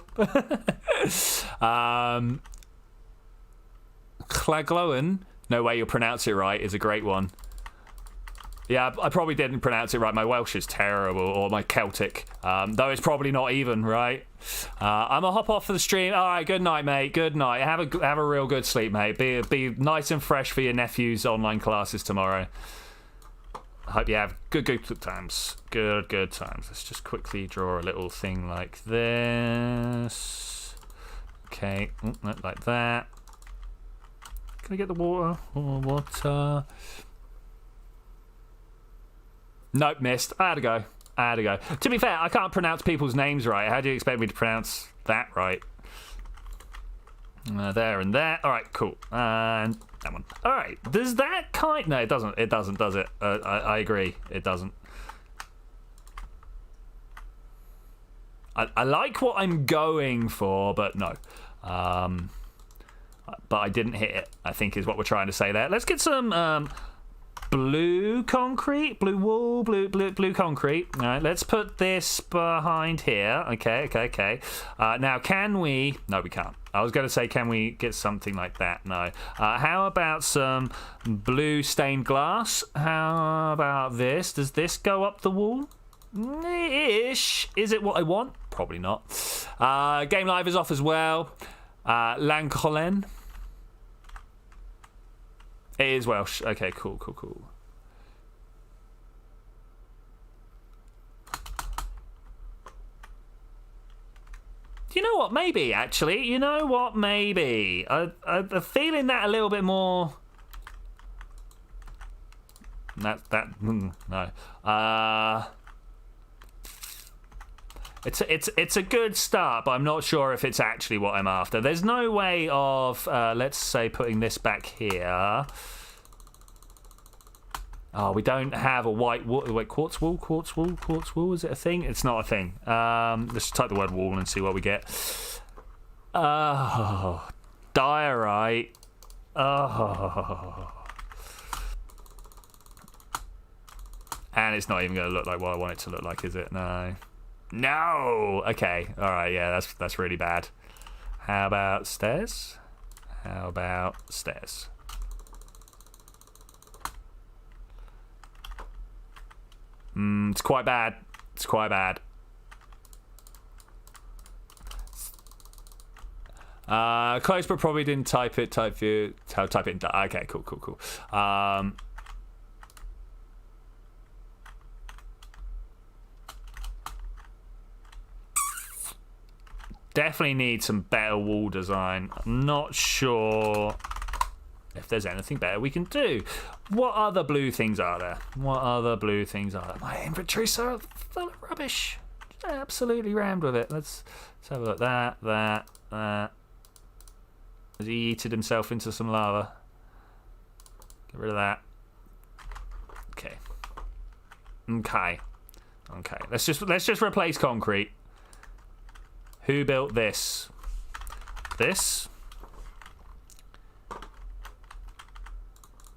Clagloan. No way you'll pronounce it right is a great one. Yeah, I probably didn't pronounce it right. My Welsh is terrible, or my Celtic. Though it's probably not even, right? I'm gonna hop off for the stream. All right, good night, mate. Good night. Have a real good sleep, mate. Be nice and fresh for your nephew's online classes tomorrow. I hope you have good times. Good times. Let's just quickly draw a little thing like this. Okay, like that. Can I get the water? Water. Nope, missed. I had to go. To be fair, I can't pronounce people's names right. How do you expect me to pronounce that right? There and there. All right, cool. And that one. All right. Does that kind? No, it doesn't. It doesn't, does it? I agree. It doesn't. I like what I'm going for, but no. But I didn't hit it, I think is what we're trying to say there. Let's get some blue concrete, blue wall, blue concrete. All right, let's put this behind here. Okay. Now, can we... No, we can't. I was going to say, can we get something like that? No. How about some blue stained glass? How about this? Does this go up the wall? Ish. Is it what I want? Probably not. Game Live is off as well. Lancolin. It is Welsh. Okay, cool. You know what? Maybe, actually. You know what? Maybe. I'm feeling that a little bit more. No. It's a good start, but I'm not sure if it's actually what I'm after. There's no way of, let's say, putting this back here. Oh, we don't have a white wall. Wait, quartz wall. Is it a thing? It's not a thing. Let's type the word wall and see what we get. Oh, diorite. Oh. And it's not even going to look like what I want it to look like, is it? No. Okay. All right. Yeah, that's really bad. How about stairs? It's quite bad. Close, but probably didn't type it. Type it in. Okay. Cool. Definitely need some better wall design. I'm not sure if there's anything better we can do. What other blue things are there? My inventory's so full of rubbish. Just absolutely rammed with it. Let's have a look. That. Has he yeeted himself into some lava? Get rid of that. Okay. Let's just replace concrete. Who built this? this.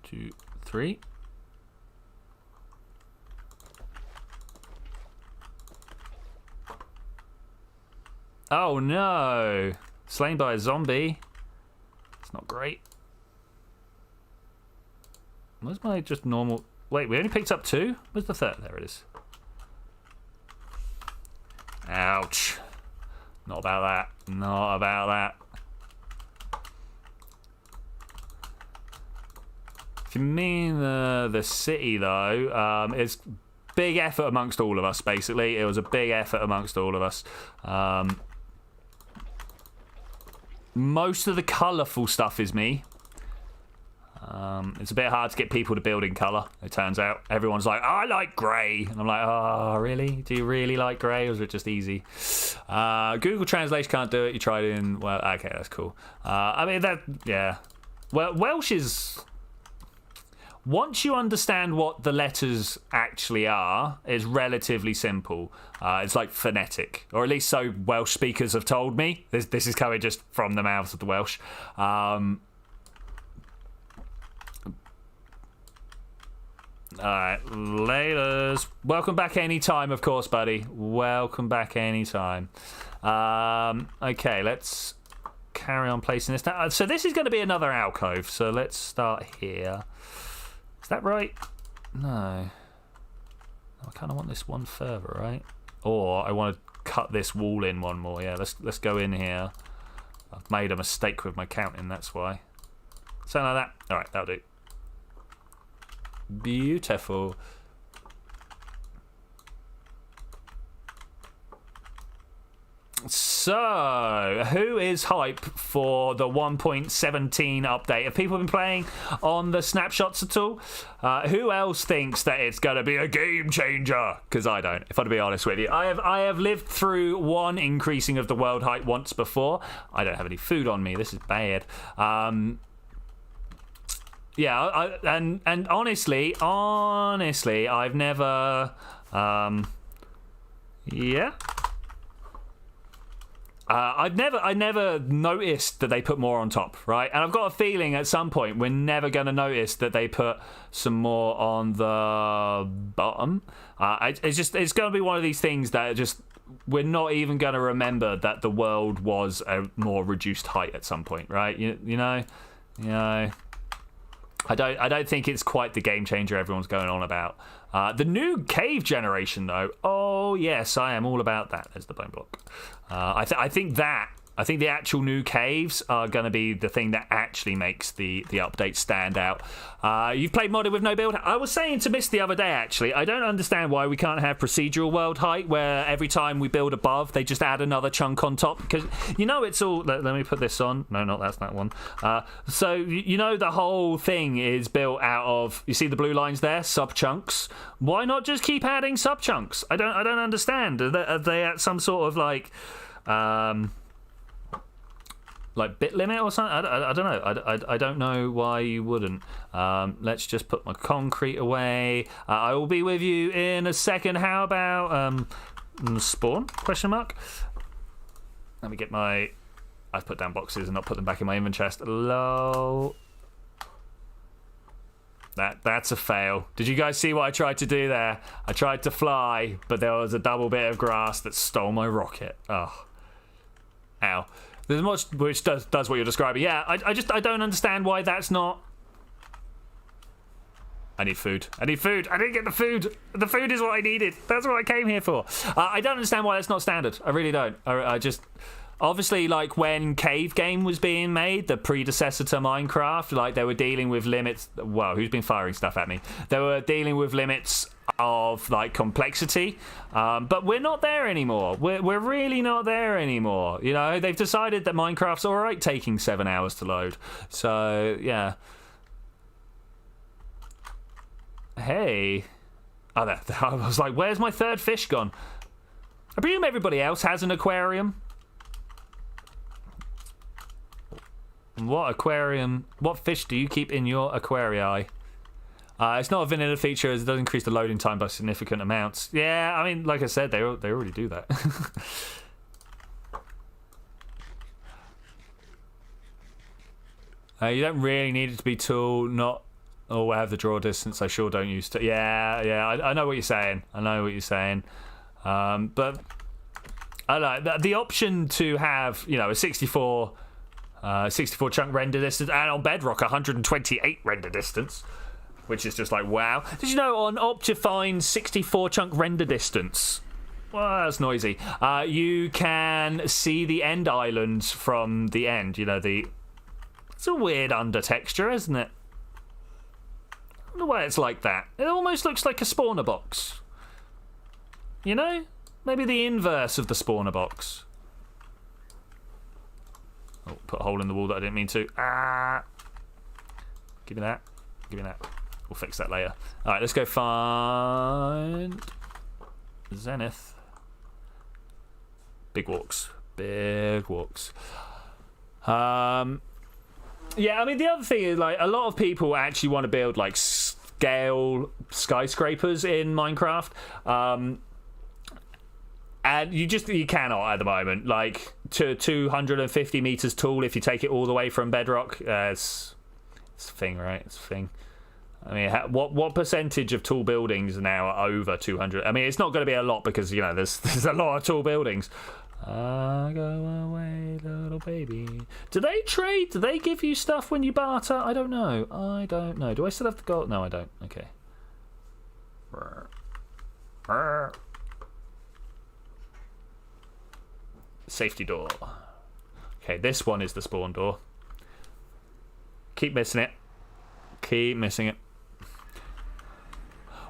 2, 3. Oh no! Slain by a zombie. It's not great. Where's my just normal... Wait, we only picked up 2? Where's the third? There it is. Ouch. Not about that. Not about that. If you mean the city, though, it's big effort amongst all of us, basically. It was a big effort amongst all of us. Most of the colourful stuff is me. It's a bit hard to get people to build in colour, it turns out. Everyone's like, I like grey. And I'm like, oh, really? Do you really like grey, or is it just easy? Google Translation can't do it. You tried it in... Well, okay, that's cool. I mean, that... Yeah. Well, Welsh is... Once you understand what the letters actually are, it's relatively simple. It's like phonetic, or at least so Welsh speakers have told me. This is coming just from the mouths of the Welsh. Alright, laters. Welcome back anytime, of course, buddy. Welcome back anytime. Okay, let's carry on placing this down. So this is going to be another alcove, so let's start here. Is that right? No. I kind of want this one further, right? Or I want to cut this wall in one more. Yeah, let's go in here. I've made a mistake with my counting, that's why. Something like that. Alright, that'll do. Beautiful. So, who is hype for the 1.17 update? Have people been playing on the snapshots at all? Who else thinks that it's going to be a game changer? Because I don't, if I'm to be honest with you. I have lived through one increasing of the world height once before. I don't have any food on me. This is bad. Yeah, and honestly, I've never... yeah... I never noticed that they put more on top, right? And I've got a feeling at some point we're never going to notice that they put some more on the bottom. It's going to be one of these things that just we're not even going to remember that the world was a more reduced height at some point, right? You know. I don't think it's quite the game changer everyone's going on about. The new cave generation, though. Oh yes, I am all about that. There's the bone block. I think the actual new caves are going to be the thing that actually makes the update stand out. You've played modded with no build. I was saying to Miss the other day, actually, I don't understand why we can't have procedural world height, where every time we build above, they just add another chunk on top. Because, it's all... Let me put this on. No, that's that one. So, the whole thing is built out of... You see the blue lines there? Sub-chunks. Why not just keep adding sub-chunks? I don't understand. Are they at some sort of, like bit limit or something? I don't know. I don't know why you wouldn't. Let's just put my concrete away. I will be with you in a second. How about spawn? Question mark. Let me get my... I've put down boxes and not put them back in my inventory chest. Low. That's a fail. Did you guys see what I tried to do there? I tried to fly, but there was a double bit of grass that stole my rocket. Oh. Ow. There's much which does what you're describing. Yeah, I don't understand why that's not... I need food. I didn't get the food. The food is what I needed. That's what I came here for. I don't understand why that's not standard. I really don't. I just... Obviously, like, when Cave Game was being made, the predecessor to Minecraft, like, they were dealing with limits... Whoa, who's been firing stuff at me? They were dealing with limits of, like, complexity. But we're not there anymore. We're really not there anymore. They've decided that Minecraft's all right taking 7 hours to load. So, yeah. Hey. Oh, I was like, where's my third fish gone? I presume everybody else has an aquarium. What fish do you keep in your aquarii? It's not a vanilla feature, as it does increase the loading time by significant amounts. Yeah, I mean, like I said, they already do that. You don't really need it to be tall. Not. Oh, I have the draw distance. I sure don't use to. Yeah. I know what you're saying. But I like the option to have, a 64 chunk render distance, and on Bedrock 128 render distance, which is just like wow. Did you know on Optifine's 64 chunk render distance? Well, that's noisy. You can see the end islands from the end. It's a weird under texture, isn't it? I wonder why it's like that. It almost looks like a spawner box. Maybe the inverse of the spawner box. Oh, put a hole in the wall that I didn't mean to. Give me that. We'll fix that later. Alright, let's go find Zenith. Big walks. Yeah, I mean, the other thing is, a lot of people actually want to build, scale skyscrapers in Minecraft. And you cannot at the moment. To 250 meters tall, if you take it all the way from Bedrock, it's a thing, right? It's a thing. I mean, what percentage of tall buildings now are over 200? I mean, it's not going to be a lot because, there's a lot of tall buildings. Go away, little baby. Do they trade? Do they give you stuff when you barter? I don't know. Do I still have the gold? No, I don't. Okay. Safety door. Okay, this one is the spawn door. Keep missing it.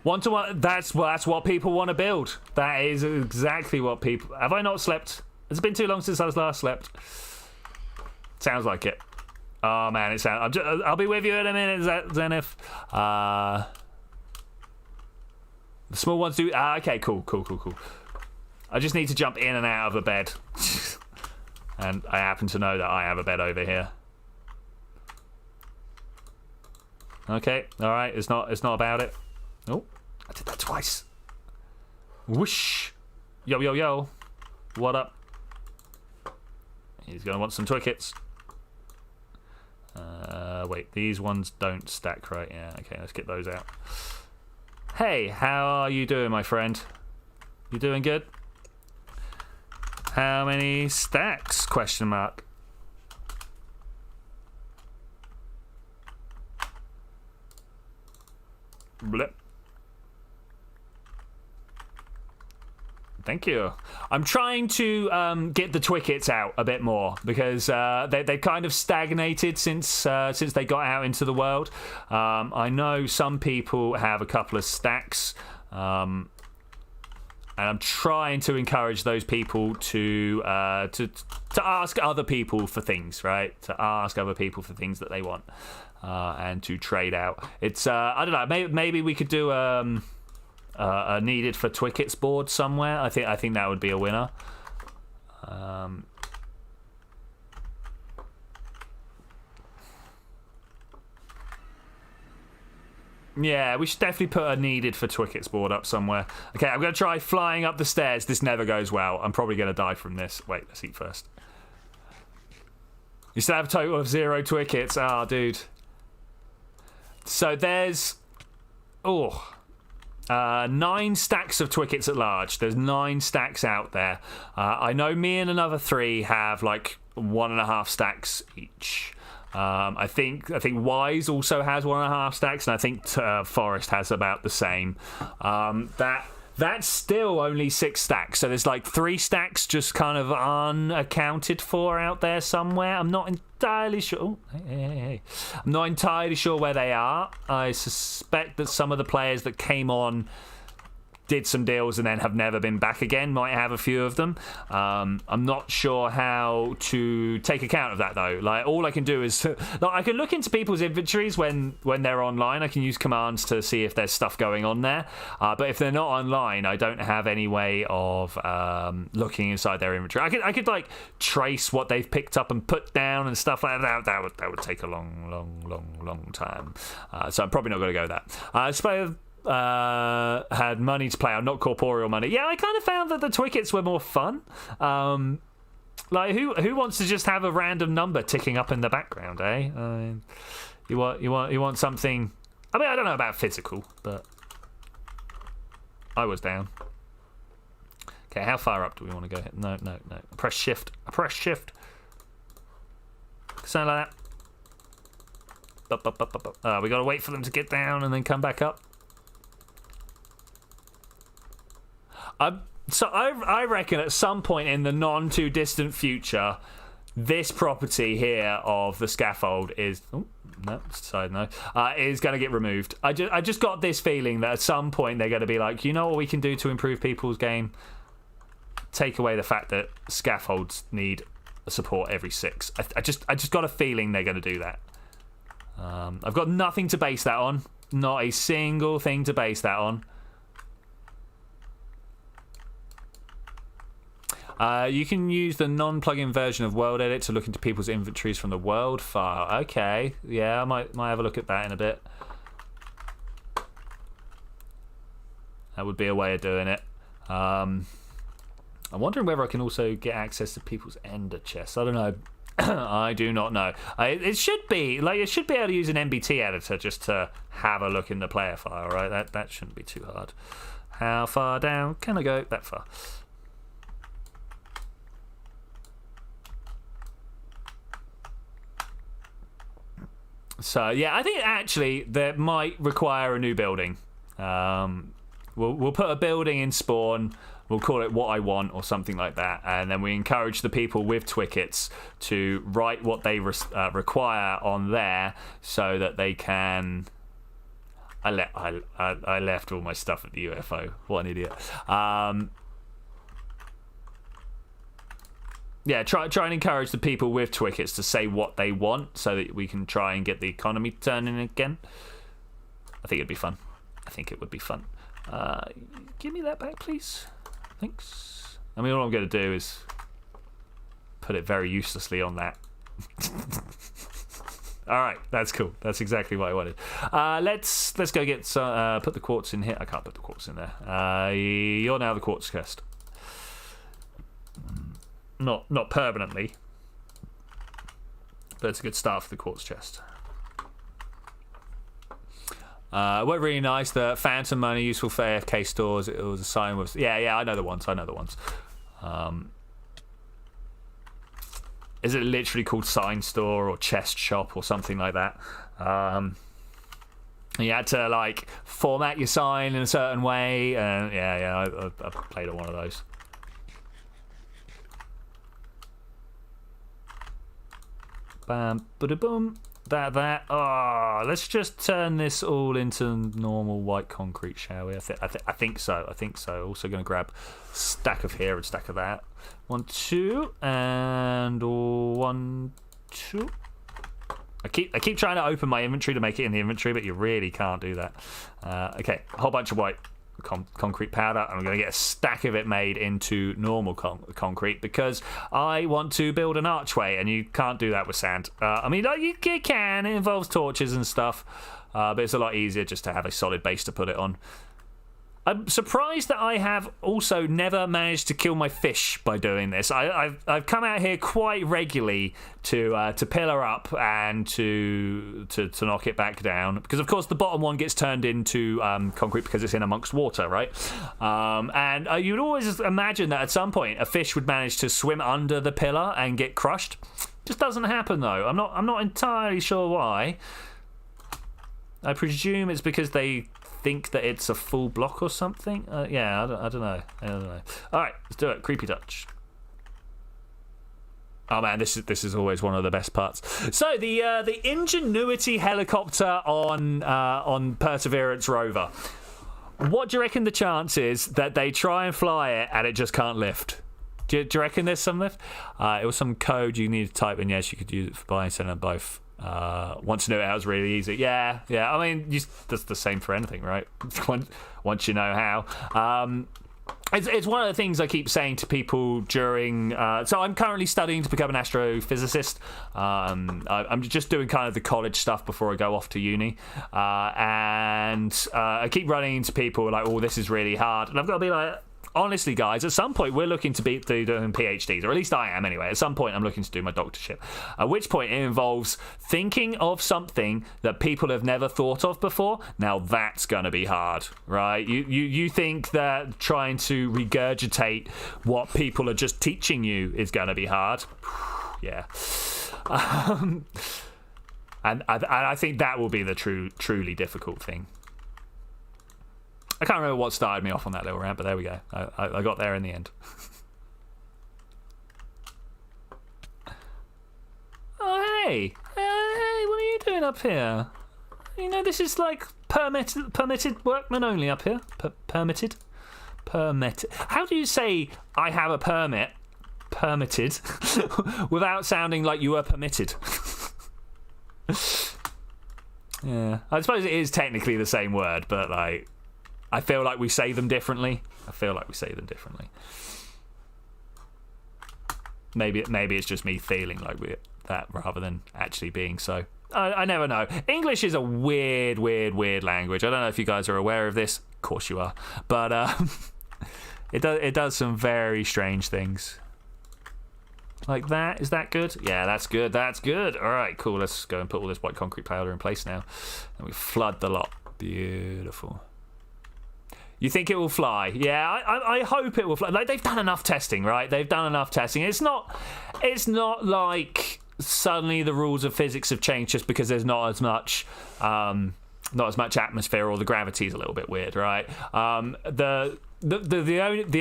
One-to-one. That's what people want to build. That is exactly what people. Have I not slept? It's been too long since I last slept. Sounds like it. Oh man, it sounds. I'll be with you in a minute, Zenith. The small ones do. Okay, cool. I just need to jump in and out of the bed, and I happen to know that I have a bed over here. Okay, all right. It's not about it. Oh, I did that twice. Whoosh. Yo. What up? He's going to want some Twickets. Wait, these ones don't stack right. Yeah, okay, let's get those out. Hey, how are you doing, my friend? You doing good? How many stacks? Question mark. Blip. Thank you. I'm trying to get the Twickets out a bit more because they've kind of stagnated since they got out into the world. I know some people have a couple of stacks, and I'm trying to encourage those people to ask other people for things, right? To ask other people for things that they want, and to trade out. It's I don't know. Maybe we could do a needed for Twickets board somewhere. I think that would be a winner. Yeah, we should definitely put a needed for Twickets board up somewhere. Okay, I'm going to try flying up the stairs. This never goes well. I'm probably going to die from this. Wait, let's eat first. You still have a total of 0 Twickets. Ah, dude. So there's 9 stacks of Twickets at large. There's 9 stacks out there. I know me and another 3 have 1.5 stacks each. I think Wise also has 1.5 stacks, and I think Forest has about the same. That's still only 6 stacks, so there's 3 stacks just kind of unaccounted for out there somewhere. I'm not entirely sure. Oh, hey. I'm not entirely sure where they are. I suspect that some of the players that came on did some deals and then have never been back again might have a few of them. I'm not sure how to take account of that though. All I can do is I can look into people's inventories when they're online. I can use commands to see if there's stuff going on there, but if they're not online, I don't have any way of looking inside their inventory. I could trace what they've picked up and put down and stuff like that. That would take a long time, so I'm probably not going to go that. I suppose had money to play on, not corporeal money. Yeah, I kind of found that the Twickets were more fun. Like, who wants to just have a random number ticking up in the background, eh? You want something. I mean, I don't know about physical, but I was down. Okay, how far up do we want to go? No. I press shift. Something like that. We got to wait for them to get down and then come back up. I reckon at some point in the non too distant future, this property here of the scaffold is is going to get removed. I just got this feeling that at some point they're going to be like, you know what we can do to improve people's game? Take away the fact that scaffolds need support every 6. I just got a feeling they're going to do that. I've got nothing to base that on. Not a single thing to base that on. You can use the non-plugin version of World Edit to look into people's inventories from the world file. Okay, yeah, I might have a look at that in a bit. That would be a way of doing it. I'm wondering whether I can also get access to people's ender chests. I don't know. I do not know. It should be able to use an MBT editor just to have a look in the player file, right? That shouldn't be too hard. How far down can I go? That far. So yeah, I think actually that might require a new building. We'll put a building in spawn. We'll call it What I Want or something like that, and then we encourage the people with Twickets to write what they require on there so that they can. I left all my stuff at the UFO. What an idiot. Yeah, try and encourage the people with Twickets to say what they want so that we can try and get the economy turning again. I think it'd be fun. Give me that back, please. Thanks. I mean, all I'm going to do is put it very uselessly on that. All right, that's cool. That's exactly what I wanted. Let's go get put the quartz in here. I can't put the quartz in there. You're now the quartz chest. Not permanently, but it's a good start for the quartz chest. What really nice, the Phantom Money, useful for AFK stores. It was a sign with... Yeah, I know the ones. Is it literally called Sign Store or Chest Shop or something like that? You had to, like, format your sign in a certain way. And I played on one of those. Bam, ba-da-boom. That. Oh, let's just turn this all into normal white concrete, shall we? I think so. Also going to grab a stack of here and stack of that. 1, 2, and 1, 2. I keep trying to open my inventory to make it in the inventory, but you really can't do that. Okay, a whole bunch of white concrete powder, and I'm going to get a stack of it made into normal concrete because I want to build an archway, and you can't do that with sand. I mean, you can. It involves torches and stuff, but it's a lot easier just to have a solid base to put it on. I'm surprised that I have also never managed to kill my fish by doing this. I've come out here quite regularly to pillar up and to knock it back down, because of course the bottom one gets turned into concrete because it's in amongst water, right? And you'd always imagine that at some point a fish would manage to swim under the pillar and get crushed. Just doesn't happen though. I'm not entirely sure why. I presume it's because they think that it's a full block or something. I don't know. All right, let's do it. Creepy touch. Oh man, this is always one of the best parts. So the Ingenuity helicopter on Perseverance rover. What do you reckon the chance is that they try and fly it and it just can't lift? Do you reckon there's some lift? It was some code you need to type in. Yes, you could use it for buying, selling both. Once you know how, it's really easy. Yeah. I mean, that's the same for anything, right? Once you know how. It's one of the things I keep saying to people during. So I'm currently studying to become an astrophysicist. I'm just doing kind of the college stuff before I go off to uni, and I keep running into people like, "Oh, this is really hard," and I've got to be like, honestly, guys, at some point we're looking to be doing PhDs, or at least I am anyway. At some point I'm looking to do my doctorship, at which point it involves thinking of something that people have never thought of before. Now that's going to be hard, right? You think that trying to regurgitate what people are just teaching you is going to be hard. Yeah. And I think that will be the truly difficult thing. I can't remember what started me off on that little rant, but there we go. I got there in the end. Oh, hey, what are you doing up here? You know, this is like permitted workmen only up here. Permitted. How do you say I have a permit, permitted, without sounding like you were permitted? Yeah, I suppose it is technically the same word, but like, I feel like we say them differently. Maybe it's just me feeling like we're that rather than actually being so. I never know. English is a weird language. I don't know if you guys are aware of this. Of course you are, but it does some very strange things. Like that. Is that good? Yeah, that's good. All right, cool. Let's go and put all this white concrete powder in place now. And we flood the lot. Beautiful. You think it will fly? Yeah, I hope it will fly. Like, they've done enough testing, right? It's not like suddenly the rules of physics have changed just because there's not as much atmosphere, or the gravity's a little bit weird, right? The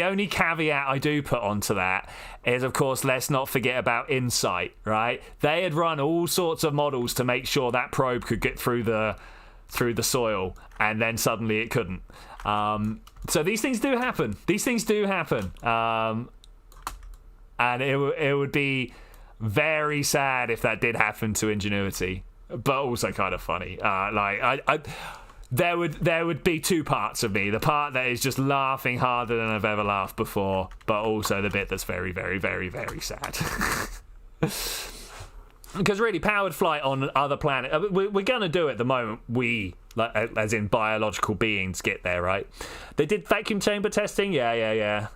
only caveat I do put onto that is, of course, let's not forget about InSight, right? They had run all sorts of models to make sure that probe could get through the soil, and then suddenly it couldn't. So these things do happen. And it would be very sad if that did happen to Ingenuity, but also kind of funny. There would be two parts of me. The part that is just laughing harder than I've ever laughed before, but also the bit that's very, very, very, very sad. Because really, powered flight on other planets, we're going to do it the moment we, as in biological beings, get there, right? They did vacuum chamber testing? Yeah.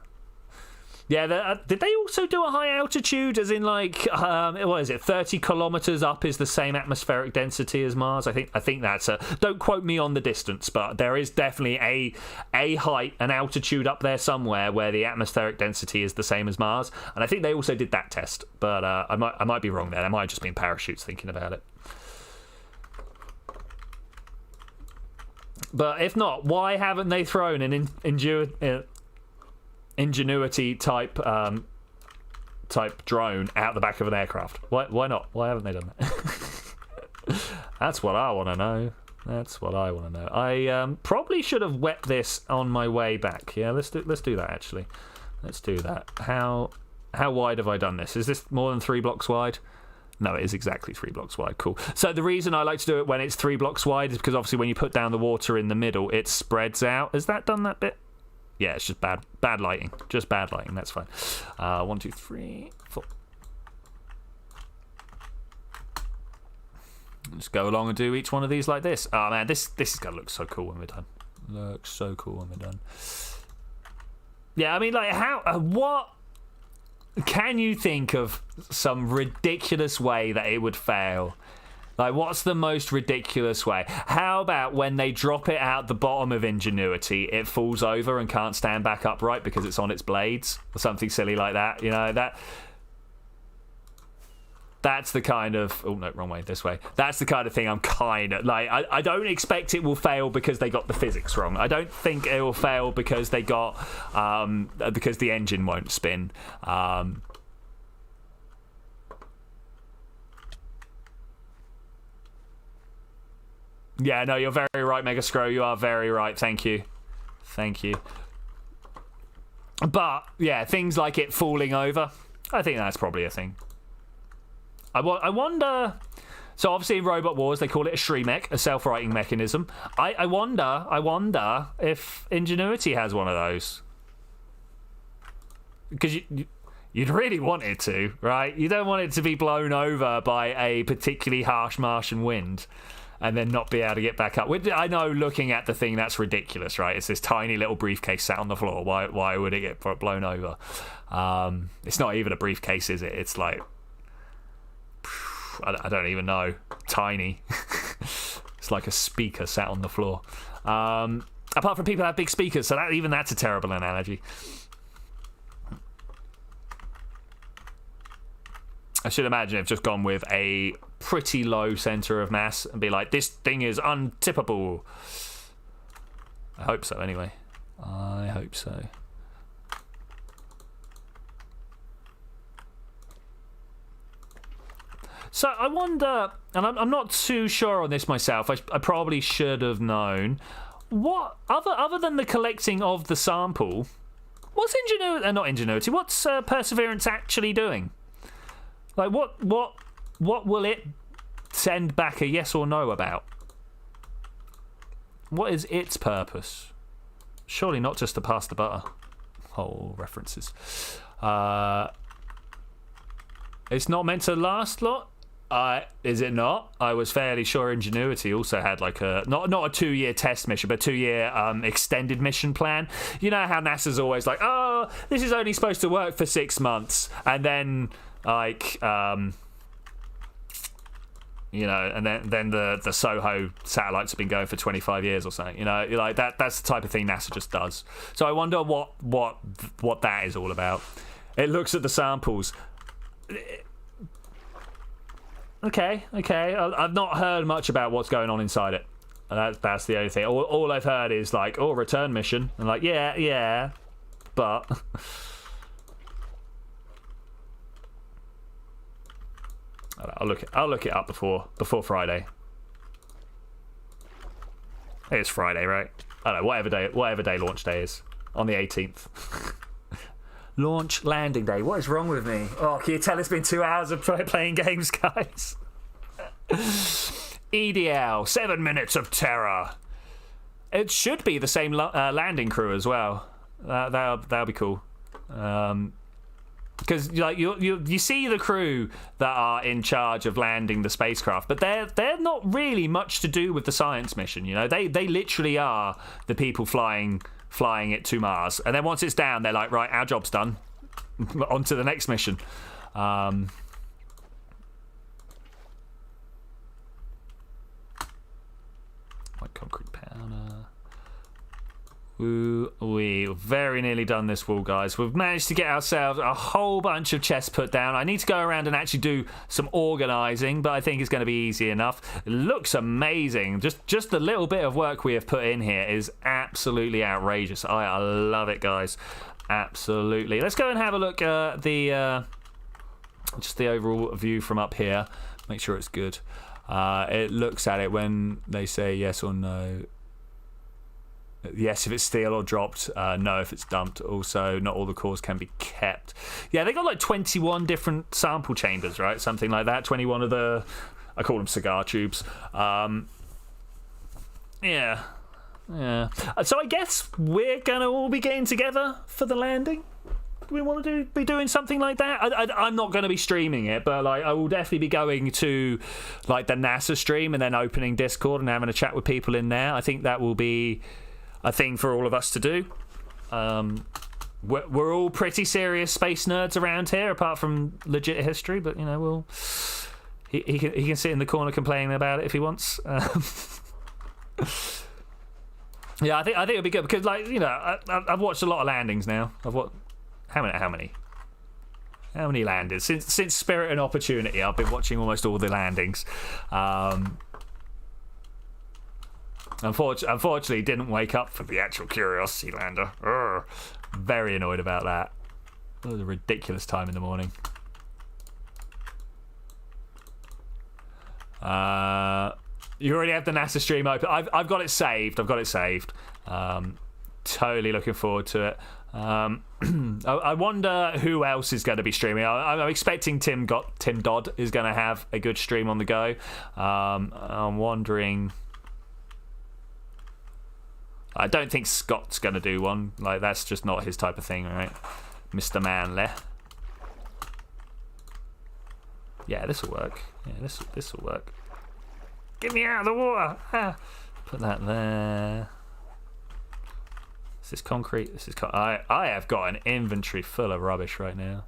Yeah, did they also do a high altitude, as in like, what is it, 30 kilometers up is the same atmospheric density as Mars? I think that's don't quote me on the distance, but there is definitely a height, an altitude up there somewhere where the atmospheric density is the same as Mars, and I think they also did that test, but I might be wrong there. There might have just been parachutes thinking about it. But if not, why haven't they thrown an Ingenuity type drone out the back of an aircraft? Why not? Why haven't they done that? That's what I want to know. I probably should have wet this on my way back. Yeah, let's do that actually. Let's do that. How wide have I done this? Is this more than 3 blocks wide? No, it is exactly 3 blocks wide. Cool. So the reason I like to do it when it's 3 blocks wide is because obviously when you put down the water in the middle, it spreads out. Has that done that bit? Yeah, it's just bad lighting. Just bad lighting. That's fine. 1, 2, 3, 4. Just go along and do each one of these like this. Oh man, this is gonna look so cool when we're done. Yeah, I mean, like, what can you think of some ridiculous way that it would fail? Like, what's the most ridiculous way? How about when they drop it out the bottom of Ingenuity, it falls over and can't stand back upright because it's on its blades? Or something silly like that, you know? That's the kind of... Oh, no, wrong way, this way. That's the kind of thing I'm kind of... Like, I don't expect it will fail because they got the physics wrong. I don't think it will fail because they got... because the engine won't spin. Yeah, no, you're very right, Mega Scro. You are very right. Thank you. But, yeah, things like it falling over, I think that's probably a thing. I wonder... So, obviously, in Robot Wars, they call it a Shrimech, a self-righting mechanism. I wonder if Ingenuity has one of those. Because you'd really want it to, right? You don't want it to be blown over by a particularly harsh Martian wind. and then not be able to get back up. Which, I know, looking at the thing, that's ridiculous, right? It's this tiny little briefcase sat on the floor. Why would it get blown over? It's not even a briefcase, is it? It's like, I don't even know. Tiny. It's like a speaker sat on the floor. Apart from people have big speakers, so even that's a terrible analogy. I should imagine I've just gone with a pretty low centre of mass and be like, this thing is untippable. I hope so, anyway. I hope so. So I wonder, and I'm not too sure on this myself, I probably should have known, what, other than the collecting of the sample, what's Ingenuity, what's Perseverance actually doing? Like, what will it send back a yes or no about? What is its purpose? Surely not just to pass the butter. Oh, references. It's not meant to last lot? Is it not? I was fairly sure Ingenuity also had like a not a 2-year test mission, but 2-year extended mission plan. You know how NASA's always like, oh, this is only supposed to work for 6 months, and then like you know, and then the Soho satellites have been going for 25 years or something. You know, like that's the type of thing NASA just does. So I wonder what that is all about. It looks at the samples. Okay. I've not heard much about what's going on inside it. That's the only thing. All I've heard is like, oh, return mission. And like, yeah, but I'll look it up before Friday. It's Friday, right? I don't know, whatever day launch day is on the 18th. Launch landing day. What is wrong with me? Oh, can you tell it's been 2 hours of playing games, guys? EDL, 7 minutes of terror. It should be the same landing crew as well. That'll be cool. Because like you see the crew that are in charge of landing the spacecraft, but they're not really much to do with the science mission. You know, they literally are the people flying it to Mars, and then once it's down, they're like, right, our job's done. On to the next mission. White concrete powder. We've very nearly done this wall, guys. We've managed to get ourselves a whole bunch of chests put down. I need to go around and actually do some organising, but I think it's going to be easy enough. It looks amazing. Just the little bit of work we have put in here is absolutely outrageous. I love it, guys. Absolutely. Let's go and have a look at just the overall view from up here. Make sure it's good. It looks at it when they say yes or no. Yes, if it's steel or dropped. No, if it's dumped. Also, not all the cores can be kept. Yeah, they got like 21 different sample chambers, right? Something like that. 21 of the, I call them cigar tubes. Yeah. So I guess we're gonna all be getting together for the landing. Do we want to be doing something like that? I'm not going to be streaming it, but like I will definitely be going to like the NASA stream and then opening Discord and having a chat with people in there. I think that will be a thing for all of us to do. We're all pretty serious space nerds around here, apart from legit history. But you know, he can sit in the corner complaining about it if he wants. Yeah, I think it'll be good because, like, you know, I've watched a lot of landings now. How many landings since Spirit and Opportunity? I've been watching almost all the landings. Unfortunately, didn't wake up for the actual Curiosity lander. Urgh. Very annoyed about that. It was a ridiculous time in the morning. You already have the NASA stream open. I've got it saved. Totally looking forward to it. I wonder who else is going to be streaming. I'm expecting Tim Dodd is going to have a good stream on the go. I'm wondering. I don't think Scott's going to do one. Like, that's just not his type of thing, right? Mr. Manley. Yeah, this will work. Yeah, this will work. Get me out of the water. Put that there. This is concrete. This is I have got an inventory full of rubbish right now.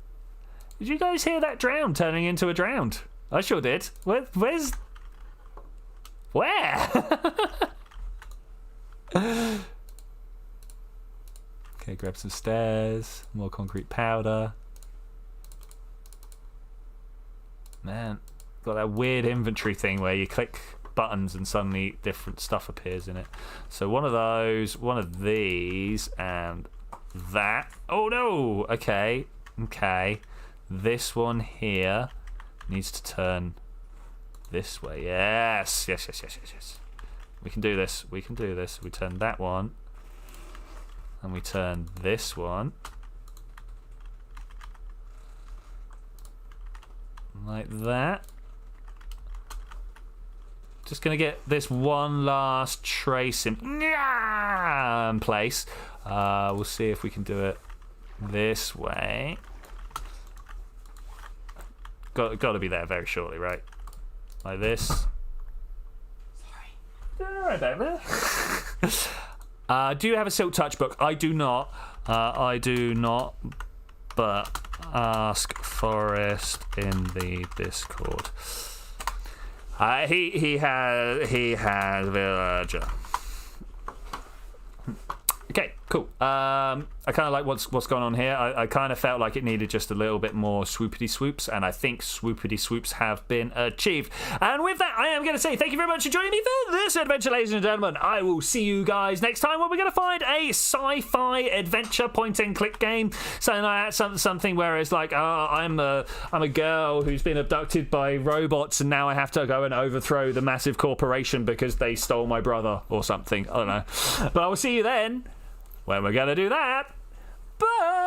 Did you guys hear that drowned turning into a drowned? I sure did. Where's... Where? Okay, grab some stairs. More concrete powder. Man, got that weird inventory thing where you click buttons and suddenly different stuff appears in it. So one of those, one of these, and that. Oh no! Okay. This one here needs to turn this way. Yes. We can do this. We turn that one. And we turn this one. Like that. Just gonna get this one last trace in place. We'll see if we can do it this way. Got to be there very shortly, right? Like this. Sorry. Right back there. Do you have a Silk Touch book? I do not. But ask Forrest in the Discord. He has villager. Okay, cool. I kind of like what's going on here. I kind of felt like it needed just a little bit more swoopity swoops, and I think swoopity swoops have been achieved. And with that, I am going to say thank you very much for joining me for this adventure, ladies and gentlemen. I will see you guys next time when we're going to find a sci-fi adventure point-and-click game. Something where it's like, I'm a girl who's been abducted by robots, and now I have to go and overthrow the massive corporation because they stole my brother or something. I don't know. But I will see you then when we're going to do that. Bye!